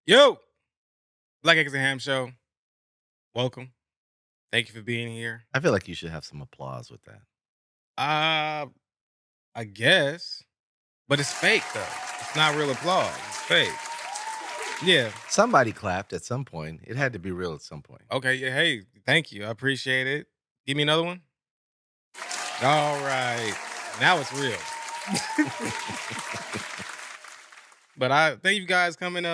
Yo, Black Eggs and Ham Show. Welcome. Thank you for being here. I feel like you should have some applause with that. Uh, I guess, but it's fake though. It's not real applause. It's fake. Yeah. Somebody clapped at some point. It had to be real at some point. Okay. Yeah. Hey, thank you. I appreciate it. Give me another one. All right. Now it's real. But I thank you guys coming.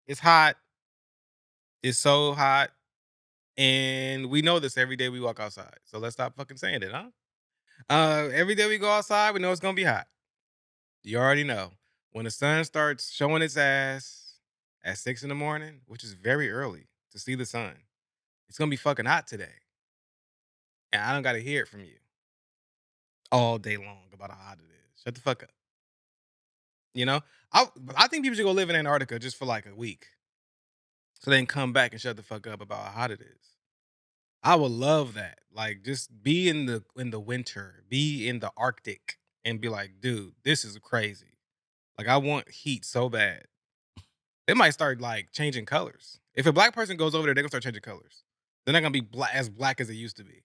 It's hot. It's so hot. And we know this every day we walk outside. So let's stop fucking saying it, huh? Every day we go outside, we know it's gonna be hot. You already know. When the sun starts showing its ass at 6 in the morning, which is very early to see the sun, it's gonna be fucking hot today. And I don't gotta hear it from you all day long about how hot it is. Shut the fuck up. You know? I think people should go live in Antarctica just for like a week. So they can come back and shut the fuck up about how hot it is. I would love that. Like, just be in the winter, be in the Arctic, and be like, dude, this is crazy. Like, I want heat so bad. They might start like changing colors. If a black person goes over there, they're gonna start changing colors. They're not gonna be as black as they used to be.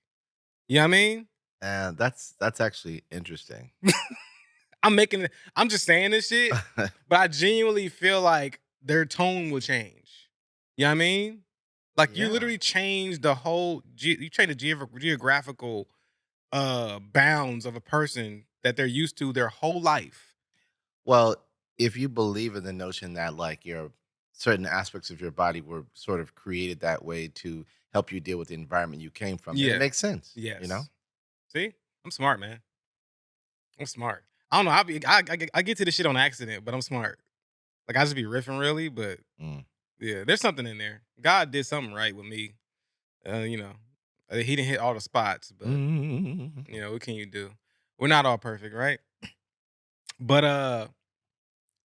You know what I mean? And that's actually interesting. I'm just saying this shit, but I genuinely feel like their tone will change. You know what I mean? Like you Yeah. literally change the whole you change the geographical bounds of a person that they're used to their whole life. Well, if you believe in the notion that like your certain aspects of your body were sort of created that way to help you deal with the environment you came from, then Yeah. it makes sense. Yes. You know? See? I'm smart, man. I'm smart. I don't know. I get to this shit on accident, but I'm smart. Like I just be riffing really, but Mm. yeah, there's something in there. God did something right with me. You know, he didn't hit all the spots, but Mm. you know, what can you do? We're not all perfect, right? But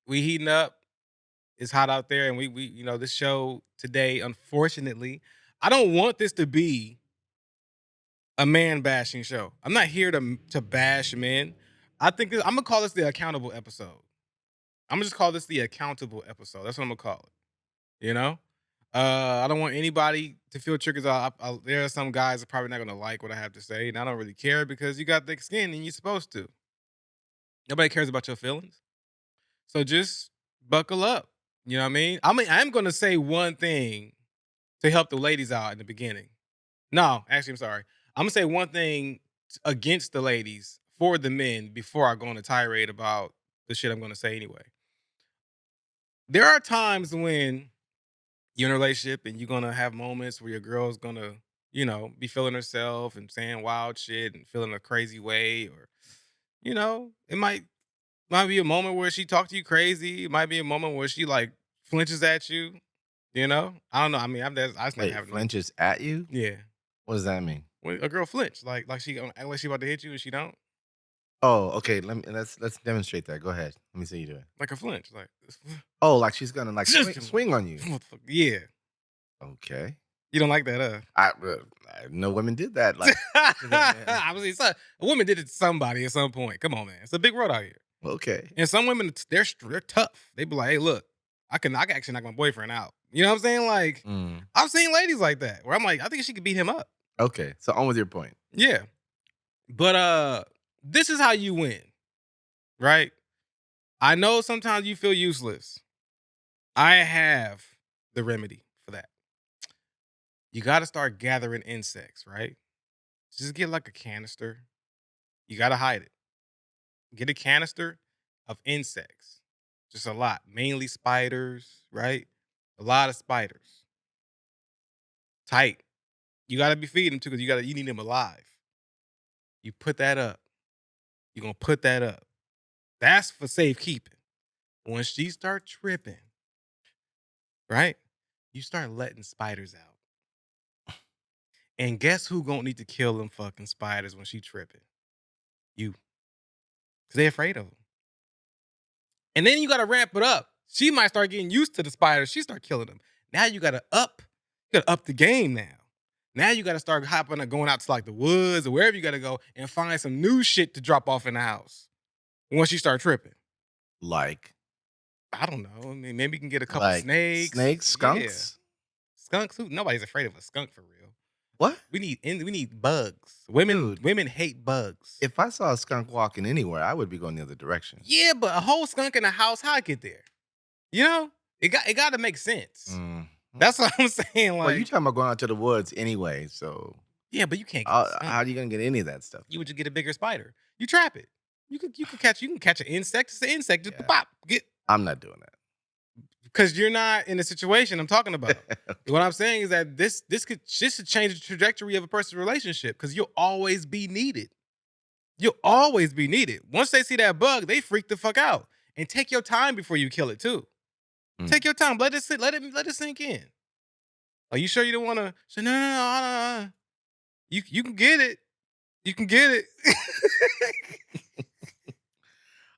we heating up. It's hot out there, and we you know this show today. Unfortunately, I don't want this to be a man bashing show. I'm not here to bash men. I'm gonna call this the accountable episode. I'm gonna just call this the accountable episode. That's what I'm gonna call it. You know, I don't want anybody to feel triggers. There are some guys that are probably not gonna like what I have to say, and I don't really care because you got thick skin and you're supposed to. Nobody cares about your feelings, so just buckle up. You know what I mean, I'm gonna say one thing to help the ladies out in the beginning. No, actually, I'm sorry. I'm gonna say one thing against the ladies for the men before I go on a tirade about the shit I'm gonna say anyway. There are times when you're in a relationship and you're gonna have moments where your girl's gonna, you know, be feeling herself and saying wild shit and feeling a crazy way, or you know, it might be a moment where she talked to you crazy. It might be a moment where she like flinches at you. You know, I don't know. I mean, I just never Wait, happened to me. flinches at you? Yeah, What does that mean? when a girl flinch, like she gonna act like she about to hit you and she don't. Oh, okay. Let's demonstrate that. Go ahead. Let me see you do it. Like a flinch, like Oh, like she's gonna like just swing on you. yeah. Okay. You don't like that, I know women did that. Like, Obviously, a woman did it to somebody at some point. Come on, man, it's a big world out here, okay. and some women they're tough. They be like, hey, look, I can actually knock my boyfriend out. You know what I'm saying? Like Mm. I've seen ladies like that where I'm like, I think she could beat him up. Okay. So on with your point. Yeah, but this is how you win, right? I know sometimes you feel useless. I have the remedy for that. You got to start gathering insects, right? Just get like a canister. You got to hide it. Get a canister of insects. Just a lot. Mainly spiders, right? A lot of spiders. Tight. You got to be feeding them too because you need them alive. You put that up. You're going to put that up. That's for safekeeping. When she start tripping, right? You start letting spiders out. And guess who gonna need to kill them fucking spiders when she tripping? You. Because they afraid of them. And then you gotta ramp it up. She might start getting used to the spiders. She start killing them. Now you gotta up You gotta up the game now. Now you gotta start hopping and going out to like the woods or wherever you gotta go and find some new shit to drop off in the house once you start tripping. Like I don't know. I mean, maybe you can get a couple like snakes. snakes, Yeah. skunks? Skunks. Nobody's afraid of a skunk for real. What? We need bugs. Women Dude, women hate bugs. if I saw a skunk walking anywhere, I would be going the other direction. Yeah, but a whole skunk in the house, how I get there? You know? It gotta make sense. Mm. That's what I'm saying. Well, you Like, talking about going out to the woods anyway, so yeah, but you can't get the how skunk. are you gonna get any of that stuff You there? would just get a bigger spider. You trap it. You can catch an insect. It's an insect. Just Yeah, pop. Get I'm not doing that. because you're not in the situation I'm talking about. What I'm saying is that this could change the trajectory of a person's relationship because you'll always be needed. You'll always be needed. Once they see that bug, they freak the fuck out. And take your time before you kill it too. Mm. Take your time. Let it sit. Let it sink in. Are you sure you don't want to say no, no, no, no? You can get it. You can get it.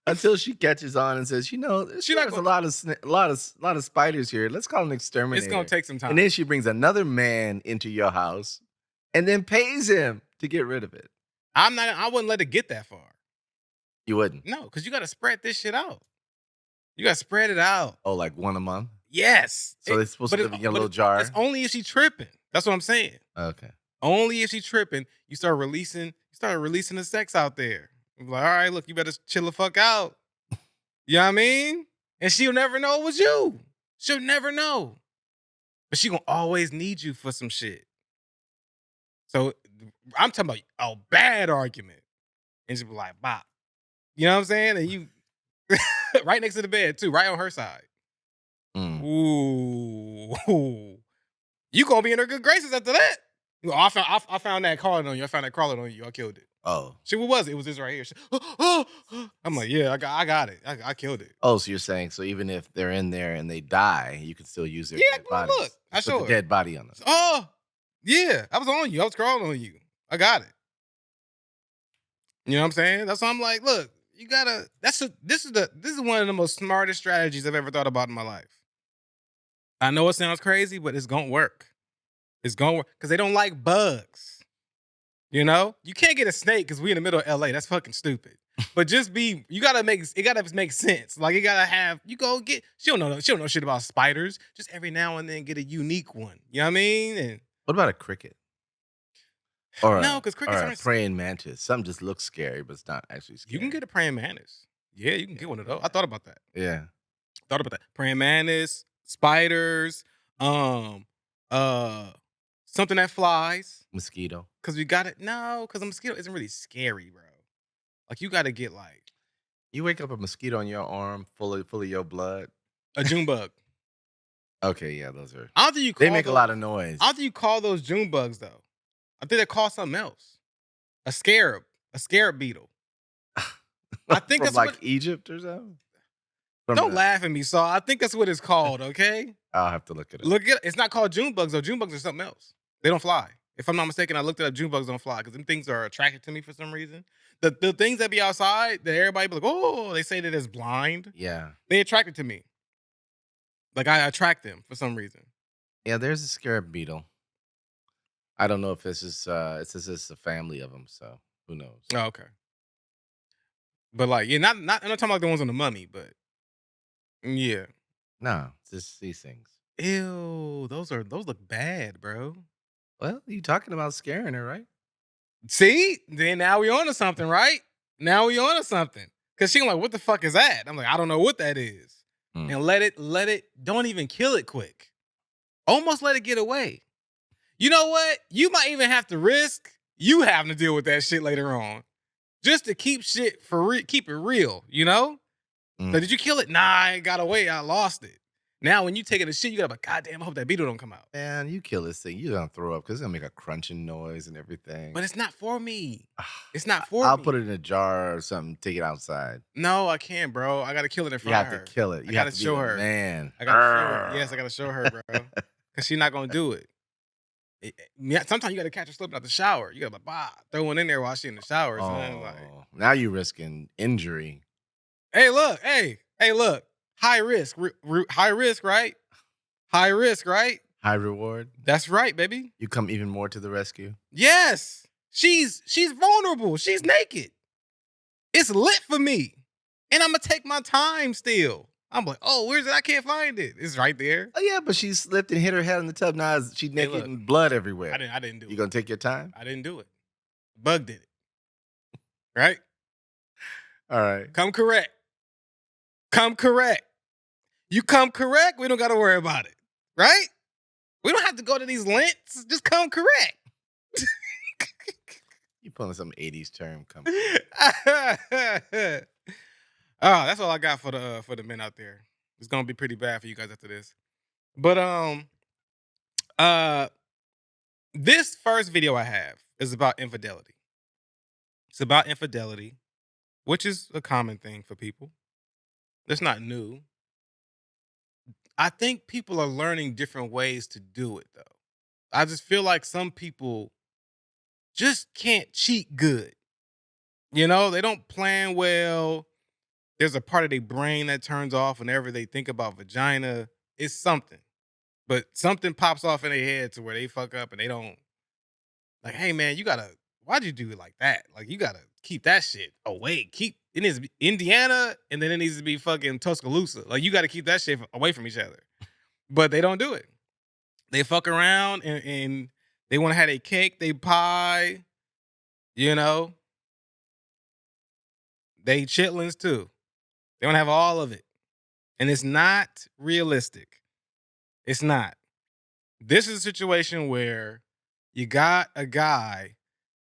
Until she catches on and says, She not there's a going. lot of lot of spiders here. Let's call an It's gonna exterminator. take some And time. then she brings another man into your house and then pays him to get rid of it. I'm not. I wouldn't let it get that far. You wouldn't. No, because you got to spread this shit out. You got to spread it out. Oh, like one a month? Yes. So they're supposed But to live in your little jar? it's only if she tripping. That's what I'm saying. Okay. Only if she tripping, you start releasing the sex out there. Like, all right, look, you better chill the fuck out. You know what I mean? And she'll never know it was you. She'll never know. But she gonna always need you for some shit. So I'm talking about a bad argument. And she'll be like, bop. You know what I'm saying? And you right next to the bed, too, right on her side. Mm. Ooh. You gonna be in her good graces after that. Well, I found that crawling on you. I found that crawling on you. I killed it. Oh. Shit, what was it? It was this right here. She, oh. I'm like, yeah, I got it. I killed it. Oh, so you're saying so even if they're in there and they die, you can still use their Yeah, dead well, look, bodies. I Just put the showed her. dead body on them. Oh, yeah, I was on you. I was crawling on you. I got it. You know what I'm saying? That's why I'm like, look, you gotta. This is one of the most smartest strategies I've ever thought about in my life. I know it sounds crazy, but it's gonna work. It's gonna work because they don't like bugs. You know, you can't get a snake because we in the middle of LA. That's fucking stupid. But just be, you gotta make it gotta make sense. Like it gotta have you go get. She don't know shit about spiders. Just every now and then get a unique one. You know what I mean? And What about a cricket? Or no, because crickets a aren't. praying mantis? Something just looks scary, but it's not actually You can scary. get a praying mantis. Yeah, you can get one of those. I thought about that. Yeah. Thought about that. Praying mantis, spiders, um, uh, something that flies. Mosquito. Cause we got it. No, because a mosquito isn't really scary, bro. Like you gotta get like You wake up a mosquito on your arm full of your blood. a June bug. Okay, yeah, those are I don't think you they call make a those. lot of noise. I don't think you call those June bugs though. I think they call something else. A scarab. A scarab beetle. I think From that's like what. Egypt or something? From Don't the laugh at me, Saul. I think that's what it's called. Okay. I'll have to look it up. Look at it's not called June bugs though. June bugs are something else. They don't fly. If I'm not mistaken, I looked it up. June bugs don't fly because them things are attracted to me for some reason. The things that be outside that everybody be like, oh, they say that it's blind. Yeah. They attracted to me. Like I attract them for some reason. Yeah, there's a scarab beetle. I don't know if this is it says it's a family of them, so who knows. Oh, okay. But like, yeah, I'm not talking about the ones on the mummy, but yeah. No, it's just these things. Ew, those look bad, bro. Well, you talking about scaring her, right? See? Then now we on to something, right? Now we on to something. Cause she like, what the fuck is that? I'm like, I don't know what that is. Mm. And let it, don't even kill it quick. Almost let it get away. You know what? You might even have to risk you having to deal with that shit later on. Just to keep shit keep it real, you know? So Mm. did you kill it? Nah, I got away. I lost it. Now when you take it to shit, you gotta be like, God damn, I hope that beetle don't come out. Man, you kill this thing, you're gonna throw up because it's gonna make a crunching noise and everything. But it's not for me. Ah, It's not for I'll me. put it in a jar or something, take it outside. No, I can't, bro. I gotta kill it in You front of have to her. kill it. I You have gotta to be show the her. man. I gotta show her. Yes, I gotta show her, bro. Cause she's not gonna do it. Yeah, sometimes you gotta catch her slipping out the shower. You gotta like, bah, throw one in there while she in the shower. Son. Like, Oh, now you're risking injury. hey, look, hey, look. High risk, high risk, right? High risk, right? High reward. That's right, baby. You come even more to the rescue. Yes. She's vulnerable. She's naked. It's lit for me. And I'm gonna take my time still. I'm like, oh, where's it? I can't find it. It's right there. Oh yeah, but she slipped and hit her head in the tub. Now she's naked look, and blood everywhere. I didn't do it. You gonna take your time? I didn't do it. Bug did it. Right? All right. Come correct. Come correct. You come correct, we don't gotta worry about it. Right? We don't have to go to these lengths. Just come correct. You pulling some 80s term. Come. Oh, that's all I got for the men out there. It's gonna be pretty bad for you guys after this. But this first video I have is about infidelity. It's about infidelity, which is a common thing for people. That's not new. I think people are learning different ways to do it though. I just feel like some people just can't cheat good. You know, they don't plan well. There's a part of their brain that turns off whenever they think about vagina. It's something. But something pops off in their head to where they fuck up and they don't like, hey man, why'd you do it like that? Like you gotta keep that shit away. It needs to be Indiana and then it needs to be fucking Tuscaloosa. Like you gotta keep that shit away from each other. But they don't do it. They fuck around and they wanna have their cake, they pie, you know. They chitlins too. They don't have all of it. And it's not realistic. It's not. This is a situation where you got a guy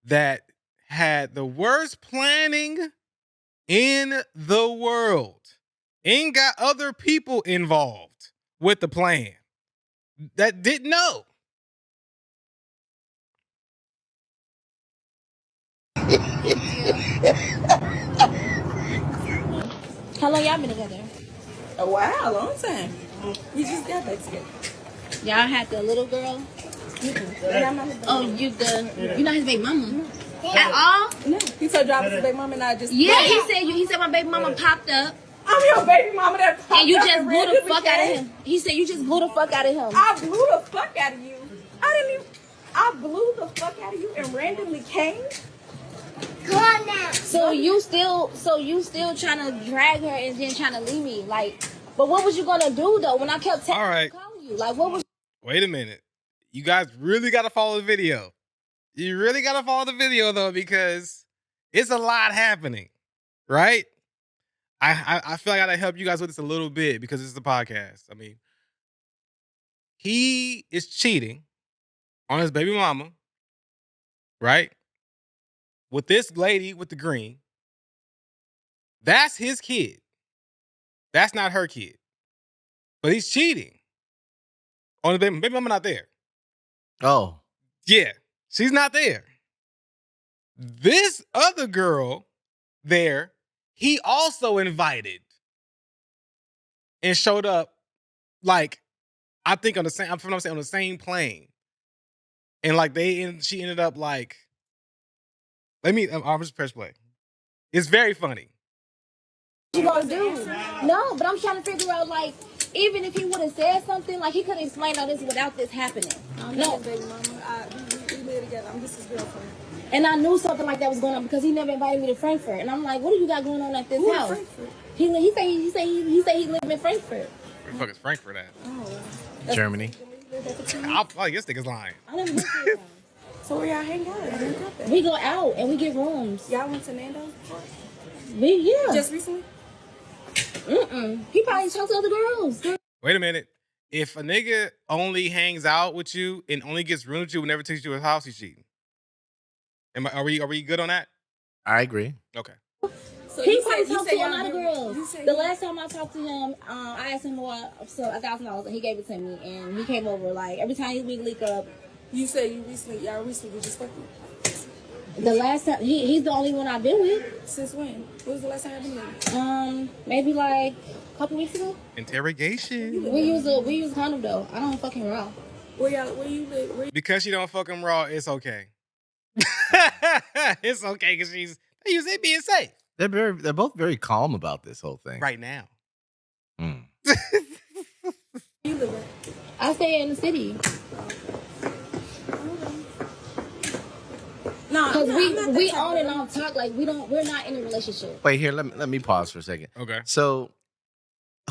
that had the worst planning in the world and got other people involved with the plan that didn't know. How long y'all been together? A while, a long time. We just got back together. Y'all had the little girl? Oh, you're not his baby mama? At all? No. He told you I was his baby mama and I just... Yeah, he said my baby mama popped up. I'm your baby mama that popped And you up just and blew the randomly fuck out of came. him. He said you just blew the fuck out of him. I blew the fuck out of you. I blew the fuck out of you and randomly came? Come on now. So you still trying to drag her and then trying to leave me. Like, but what was you gonna do though when I kept All right. calling you? Like what was Wait a minute. You guys really gotta follow the video. You really gotta follow the video though, because it's a lot happening. Right? I feel like I gotta help you guys with this a little bit because it's the podcast. I mean, he is cheating on his baby mama, right? With this lady with the green. That's his kid. That's not her kid. But he's cheating on his baby mama not there. Oh. Yeah, she's not there. This other girl there, he also invited and showed up, like, I think on the same, I'm saying on the same plane. And like she ended up like, I'll just press play. It's very funny. you gonna do? No, but I'm trying to figure out like, even if he would have said something, like he could have explained all this without this happening. No, baby mama. We live together. I'm just his girlfriend. And I knew something like that was going on because he never invited me to Frankfurt. And I'm like, what do you got going on at this Who in house? Frankfurt? He said he lived in Frankfurt. Where the fuck is Frankfurt at? Oh, Germany. I guess nigga's lying. I never been to his house. so where y'all hang out? I didn't got that. We go out and we get rooms. Y'all went to Nando's before? Yeah. Just recently? He probably talked to other girls. Wait a minute. If a nigga only hangs out with you and only gets room with you and never takes you to his house, he's cheating. Are we good on that? I agree. Okay. So He you probably say- you talked say to a y'all lot of do- girls. you say The you- last time I talked to him, I asked him for $1,000 and he gave it to me. And he came over like every time we leak up. You say y'all recently just fucked with? The last time he's the only one I've been with. Since when? When was the last time y'all been with? Maybe like a couple weeks ago. Interrogation. We use condom though. I don't fucking raw. Where you live? Where Because she don't fuck him raw, it's okay. It's okay because they being safe They're both very calm about this whole thing. right now. Mm. you live at? I stay in the city. No, Cause I'm we not on and that off talk like we're not in a relationship. Wait, here, let me pause for a second. Okay. So,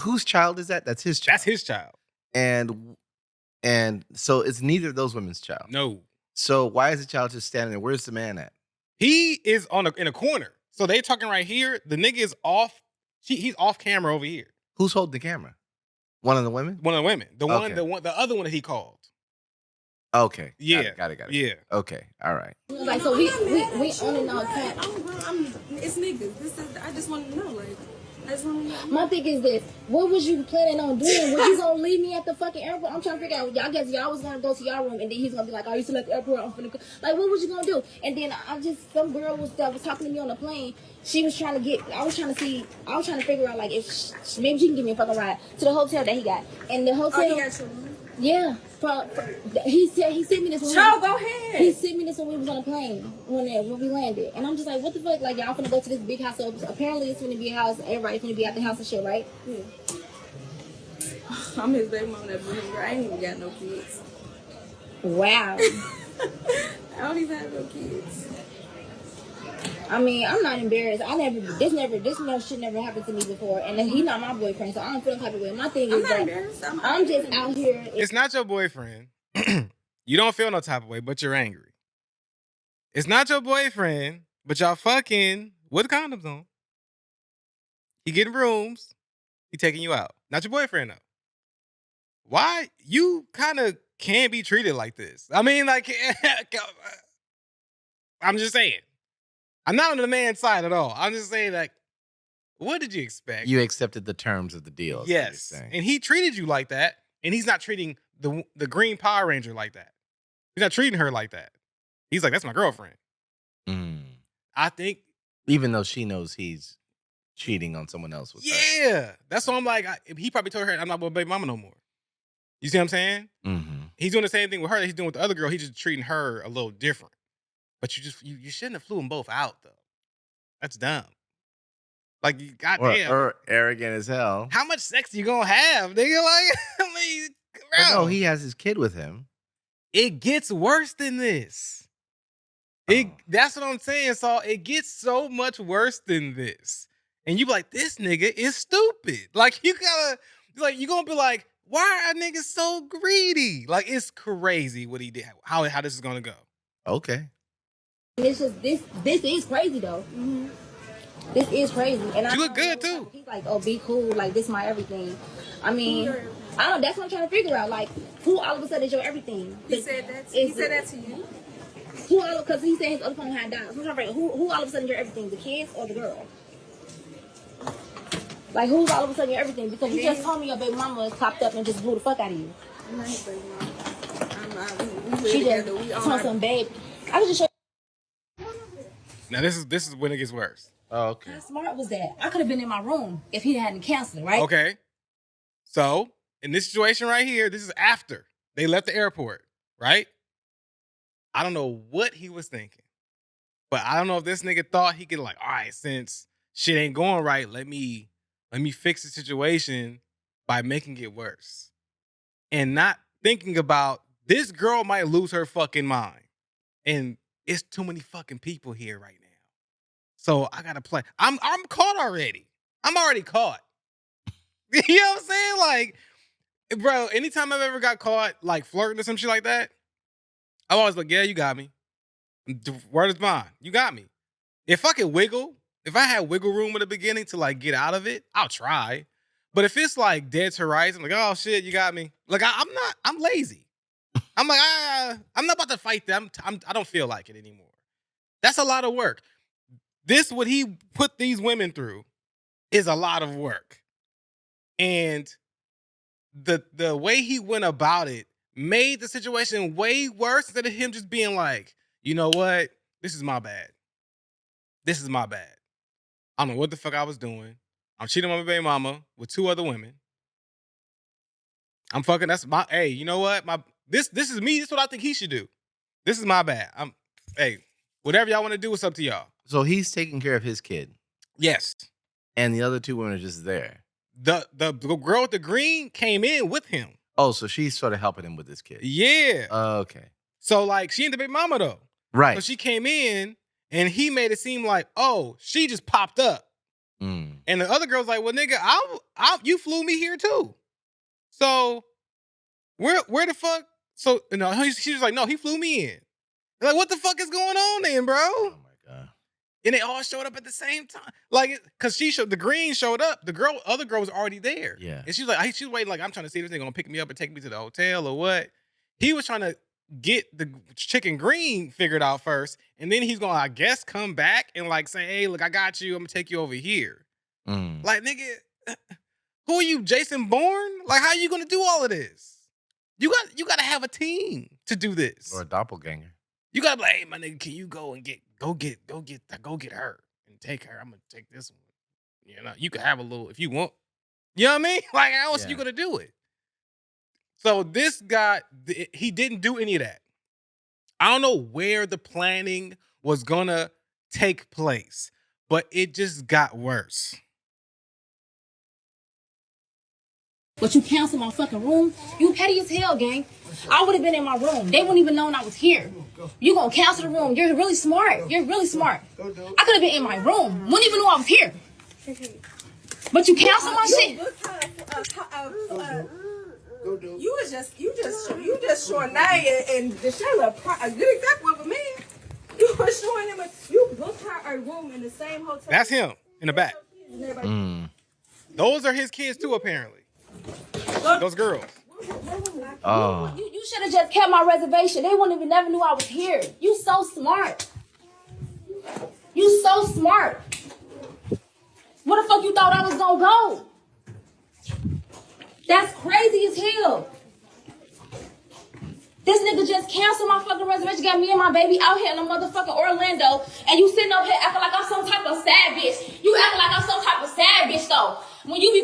whose child is that? That's his child. That's his child. And so it's neither of those women's child. No. So why is the child just standing there? Where's the man at? He is in a corner. So they talking right here. The nigga is off. He's off camera over here. Who's holding the camera? One of the women? One of the women. Okay. The other one that he called. Okay. Yeah. Got it. Yeah. Okay. All right. Like so we on and off I'm talk. grown. It's niggas. I just want to know, like, I just want to know. My thing is this: what was you planning on doing? Was you gonna leave me at the fucking airport? I'm trying to figure out. I guess y'all was gonna go to y'all room, and then he's gonna be like, "Oh, you still at the airport? I'm finna go." Like, what was you gonna do? And then some girl that was talking to me on the plane. She was trying to I was trying to figure out like if maybe she can give me a fucking ride to the hotel that he got. And the hotel. Oh, he got your room? Yeah, he sent me this one. Joe, go ahead. He sent me this when we was on the plane when we landed, and I'm just like, what the fuck? Like y'all finna go to this big house? So apparently it's gonna be a house. Everybody's gonna be at the house and shit, right? Yeah. I'm his baby mama that blew him. I ain't even got no kids. Wow. I don't even have no kids. I mean, I'm not embarrassed. This shit never happened to me before, and he's not my boyfriend, so I don't feel the type of way. My thing I'm is not that embarrassed. I'm just out here. It's not your boyfriend. You don't feel no type of way, but you're angry. It's not your boyfriend, but y'all fucking with condoms on. He getting rooms. He taking you out. Not your boyfriend though. Why? You kind of can't be treated like this. I mean, like, I'm just saying. I'm not on the man's side at all. I'm just saying, like, what did you expect? You accepted the terms of the deal. is what you're Yes. saying. And he treated you like that, and he's not treating the Green Power Ranger like that. He's not treating her like that. He's like, that's my girlfriend. Mm. I think, Even though she knows he's cheating on someone else with her. yeah. That's why I'm like, he probably told her, I'm not with baby mama no more. You see what I'm saying? Mm-hmm. He's doing the same thing with her that he's doing with the other girl. He's just treating her a little different. But you shouldn't have flew them both out, though. That's dumb. Like, goddamn. Or arrogant as hell. How much sex you gonna have, nigga? Like, I mean, But bro. no, he has his kid with him. It gets worse than this. That's what I'm saying, Saul. It gets so much worse than this. And you be like, this nigga is stupid. Like, you gonna be like, why are niggas so greedy? Like, it's crazy what he did, how this is gonna go. Okay. It's just this is crazy though. Mm-hmm. This is crazy, and You look good too. He's like, oh, be cool, like this my everything. I mean, I don't. That's what I'm trying to figure out. Like, who all of a sudden is your everything? He said that. He said that to you. Who all? Because he said his other phone had died. So I'm trying to figure out who all of a sudden your everything? The kids or the girl? Like, who's all of a sudden your everything? Because you just told me your baby mama popped up and just blew the fuck out of you. I'm not his baby mama. We She together. just We told on some babe. I was just showing. Now this is when it gets worse. Oh, okay. How smart was that? I could have been in my room if he hadn't canceled it, right? Okay. So, in this situation right here, this is after they left the airport, right? I don't know what he was thinking. But I don't know if this nigga thought he could, like, all right, since shit ain't going right, let me fix the situation by making it worse. And not thinking about this girl might lose her fucking mind. And it's too many fucking people here right now. So I gotta play. I'm caught already. I'm already caught. You know what I'm saying? Like, bro, anytime I've ever got caught like flirting or some shit like that, I'm always like, yeah, you got me. Word is mine. You got me. If I could wiggle, if I had wiggle room in the beginning to like get out of it, I'll try. But if it's like dead to rights, I'm like, oh shit, you got me. Like I'm lazy. I'm like, I'm not about to fight them. I don't feel like it anymore. That's a lot of work. What he put these women through is a lot of work. And the way he went about it made the situation way worse instead of him just being like, you know what? This is my bad. This is my bad. I don't know what the fuck I was doing. I'm cheating on my baby mama with 2 other women. I'm fucking, that's my, hey, you know what? This is me. This is what I think he should do. This is my bad. Hey, whatever y'all want to do, it's up to y'all. So he's taking care of his kid. Yes. And the other 2 women are just there. The girl with the green came in with him. Oh, so she's sort of helping him with this kid. Yeah. Okay. So like she ain't the baby mama though. So Right. she came in and he made it seem like, oh, she just popped up. Mm. And the other girl's like, well, nigga, you flew me here too. So where the fuck? So she was like, no, he flew me in. Like, what the fuck is going on then, bro? Oh my God. And they all showed up at the same time. Like, cause the green showed up. The other girl was already there. Yeah. And she's like, she's waiting, like, I'm trying to see if they're gonna pick me up and take me to the hotel or what. He was trying to get the chicken green figured out first. And then he's gonna, I guess, come back and like say, hey, look, I got you. I'm gonna take you over here. Mm. Like, nigga, who are you, Jason Bourne? Like, how are you gonna do all of this? You gotta have a team to do this. Or a doppelganger. You gotta be like, hey, my nigga, can you go get her and take her? I'm gonna take this one. You know, you can have a little if you want. You know what I mean? Like, how else are you gonna do it? So this guy, he didn't do any of that. I don't know where the planning was gonna take place, but it just got worse. But you cancel my fucking room? You petty as hell, gang. I would have been in my room. They wouldn't even known I was here. You gonna cancel the room. You're really smart. You're really smart. I could have been in my room. Wouldn't even know I was here. But you cancel my shit? You just showing Nia and Deshayla a good example of a man. You were showing him you booked her a room in the same hotel. That's him in the back. Mm. Those are his kids too, apparently. Those girls. Oh. You should have just kept my reservation. They wouldn't even never knew I was here. You so smart. You so smart. Where the fuck you thought I was gonna go? That's crazy as hell. This nigga just canceled my fucking reservation, got me and my baby out here in the motherfucking Orlando, and you sitting up here acting like I'm some type of sad bitch. You acting like I'm some type of sad bitch though. When you be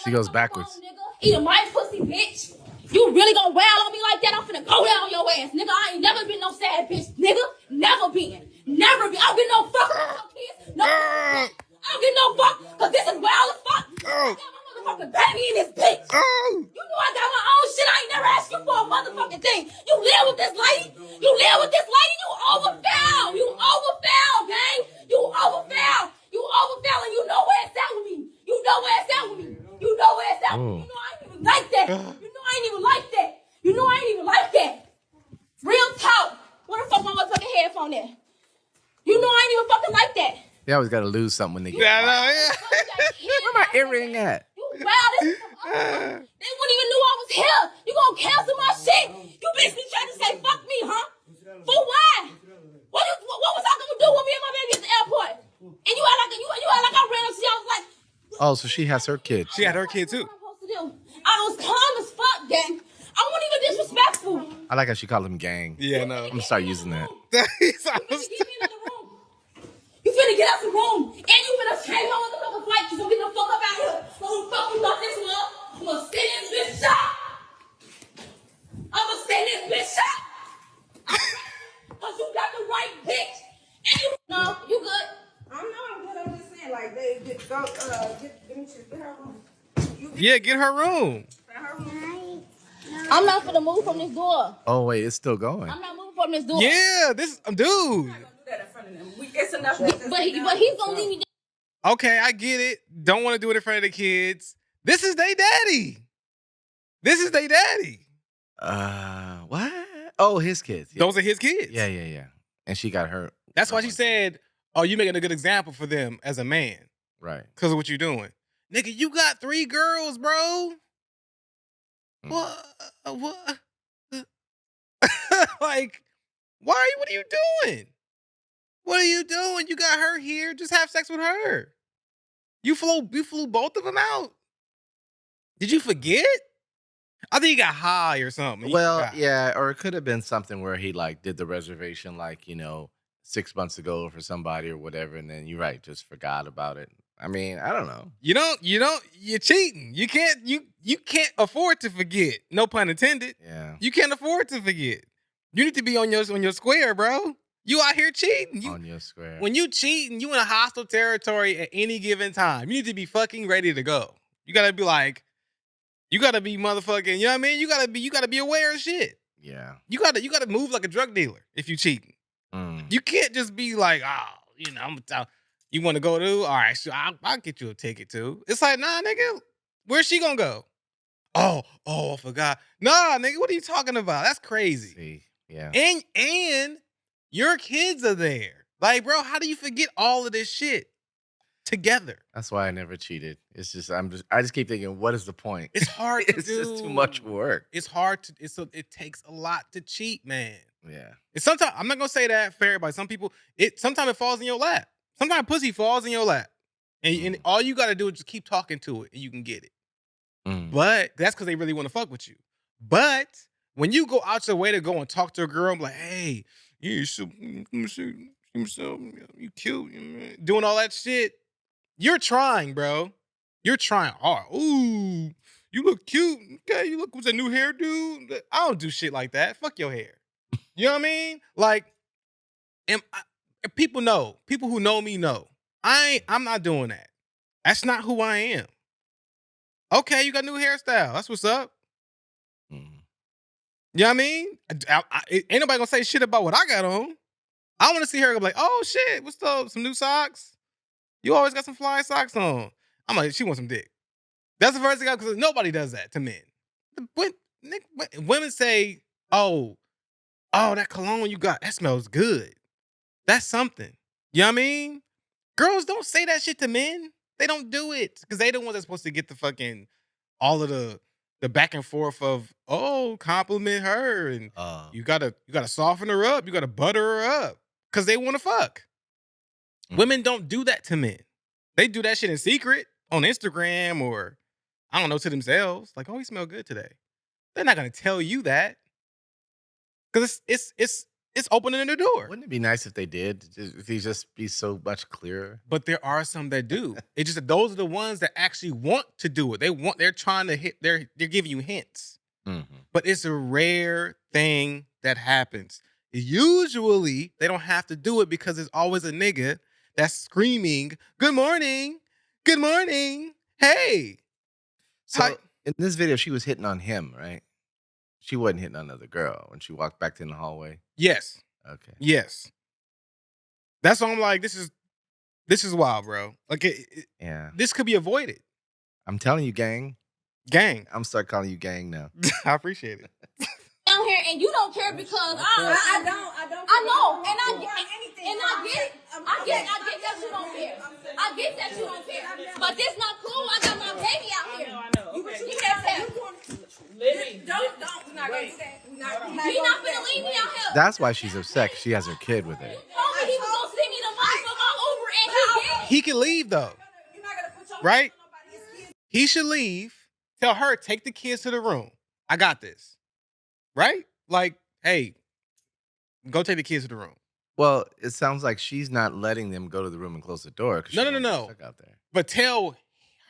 She goes backwards. phone, nigga, eat a my pussy, bitch. You really gonna wail on me like that? I'm finna go down on your ass, nigga. I ain't never been no sad bitch, nigga. Never been. Never been. I don't get no fuck with no kids. No, I don't get no fuck, cause this is wild as fuck. I got my motherfucking baby in this bitch. You know I got my own shit. I ain't never asked you for a motherfucking thing. You live with this lady. You live with this lady. You overfell. You overfell, gang. You overfell. You overfell, and you know where it's at with me. You know where it's at with me. You know where it's at with me. You know I ain't even like that. You know I ain't even like that. You know I ain't even like that. Real talk. Where the fuck my motherfucking headphone at? You know I ain't even fucking like that. They always got to lose something when they get. Yeah. Where my earring at? You wild as fuck. They wouldn't even knew I was here. You gonna cancel my shit? You basically trying to say fuck me, huh? For why? What was I gonna do with me and my baby at the airport? And you act like I ran up to you. I was like, Oh, so she has her kid. She had her kid too. what am I supposed to do? I was calm as fuck, gang. I wasn't even disrespectful. I like how she called him gang. Yeah, no. I'm gonna start using that. He's You finna get me out the room. You finna get out the room. And you finna change my motherfucking flight. You gonna get the fuck up out here. So who the fuck you thought this was? I'm gonna send this bitch up. I'm gonna send this bitch up. Cause you got the right bitch. And you, no, you good. I'm not good. I'm just saying, like, they go, get her room. Yeah, get her room. Get her room. I'm not finna move from this door. Oh wait, it's still going. I'm not moving from this door. Yeah, this dude. Do that in front of them. It's enough. But he's gonna leave me. Okay, I get it. Don't want to do it in front of the kids. This is they daddy. This is they daddy. What? Oh, his kids. Yeah. Those are his kids. Yeah. And she got her. That's why she said, "Oh, you making a good example for them as a man Right. because of what you're doing, nigga. You got 3 girls, bro. Mm. What? Like, why? What are you doing? What are you doing? You got her here. Just have sex with her. You flew both of them out. Did you forget? I think he got high or something. He Well, forgot. yeah, or it could have been something where he like did the reservation like 6 months ago for somebody or whatever, and then you're right, just forgot about it. I mean, I don't know. You're cheating. You can't afford to forget. No pun intended. Yeah, You can't afford to forget. You need to be on your square, bro. You out here cheating. on your square. When you cheating, you in a hostile territory at any given time. You need to be fucking ready to go. You gotta be like, You gotta be motherfucking, you know what I mean? You gotta be aware of shit. Yeah. You gotta move like a drug dealer if you cheating. Mm. You can't just be like, oh, you know, you want to go to? All right, so I'll get you a ticket too. It's like, nah, nigga, where's she gonna go? Oh, I forgot. Nah, nigga, what are you talking about? That's crazy. See, yeah. And your kids are there. Like, bro, how do you forget all of this shit together? That's why I never cheated. It's just I just keep thinking, what is the point? It's hard to It's do. just too much work. It's hard to. It takes a lot to cheat, man. Yeah. It's sometimes I'm not gonna say that for everybody. Some people, sometimes it falls in your lap. Sometimes pussy falls in your lap, and all you gotta do is just keep talking to it, and you can get it. Mm. But that's because they really want to fuck with you. But when you go out your way to go and talk to a girl, I'm like, hey, you cute, doing all that shit. You're trying, bro. You're trying hard. Ooh, you look cute. Okay, you look with a new hairdo. I don't do shit like that. Fuck your hair. You know what I mean? Like, people know. People who know me know. I'm not doing that. That's not who I am. Okay, you got a new hairstyle. That's what's up. Mm. You know what I mean? Ain't nobody gonna say shit about what I got on. I want to see her go like, oh shit, what's up? Some new socks? You always got some fly socks on. I'm like, she wants some dick. That's the first thing because nobody does that to men. Women say, oh, that cologne you got, that smells good. That's something. You know what I mean? Girls don't say that shit to men. They don't do it because they the ones that's supposed to get the fucking all of the back and forth of compliment her and you gotta soften her up, you gotta butter her up because they want to fuck. Women don't do that to men. They do that shit in secret on Instagram or I don't know to themselves. Like, oh, you smell good today. They're not gonna tell you that because it's opening the door. Wouldn't it be nice if they did? If they just be so much clearer? But there are some that do. It's just that those are the ones that actually want to do it. They're trying to hit. They're giving you hints. Mm-hmm. But it's a rare thing that happens. Usually they don't have to do it because there's always a nigga that's screaming, "Good morning, good morning, hey." So in this video, she was hitting on him, right? She wasn't hitting on another girl when she walked back in the hallway. Yes. Okay. Yes. That's why I'm like, this is wild, bro. Like, Yeah. this could be avoided. I'm telling you, gang. Gang. I'm start calling you gang now. I appreciate it. Down here and you don't care because I don't. I know, and I get it. I get that you don't care. I get that you don't care. But this not cool. I got my baby out here. I know. You can't tell. Don't. We're not gonna do that. We're not He not finna leave me out here. That's why she's upset. 'Cause she has her kid with her. He told me he was gonna send me the money for my Uber and he did. He can leave though. You're not gonna put your Right? hands on nobody's kids. He should leave. Tell her, take the kids to the room. I got this. Right? Like, hey, go take the kids to the room. Well, it sounds like she's not letting them go to the room and close the door. 'Cause she No. don't get stuck out there. But tell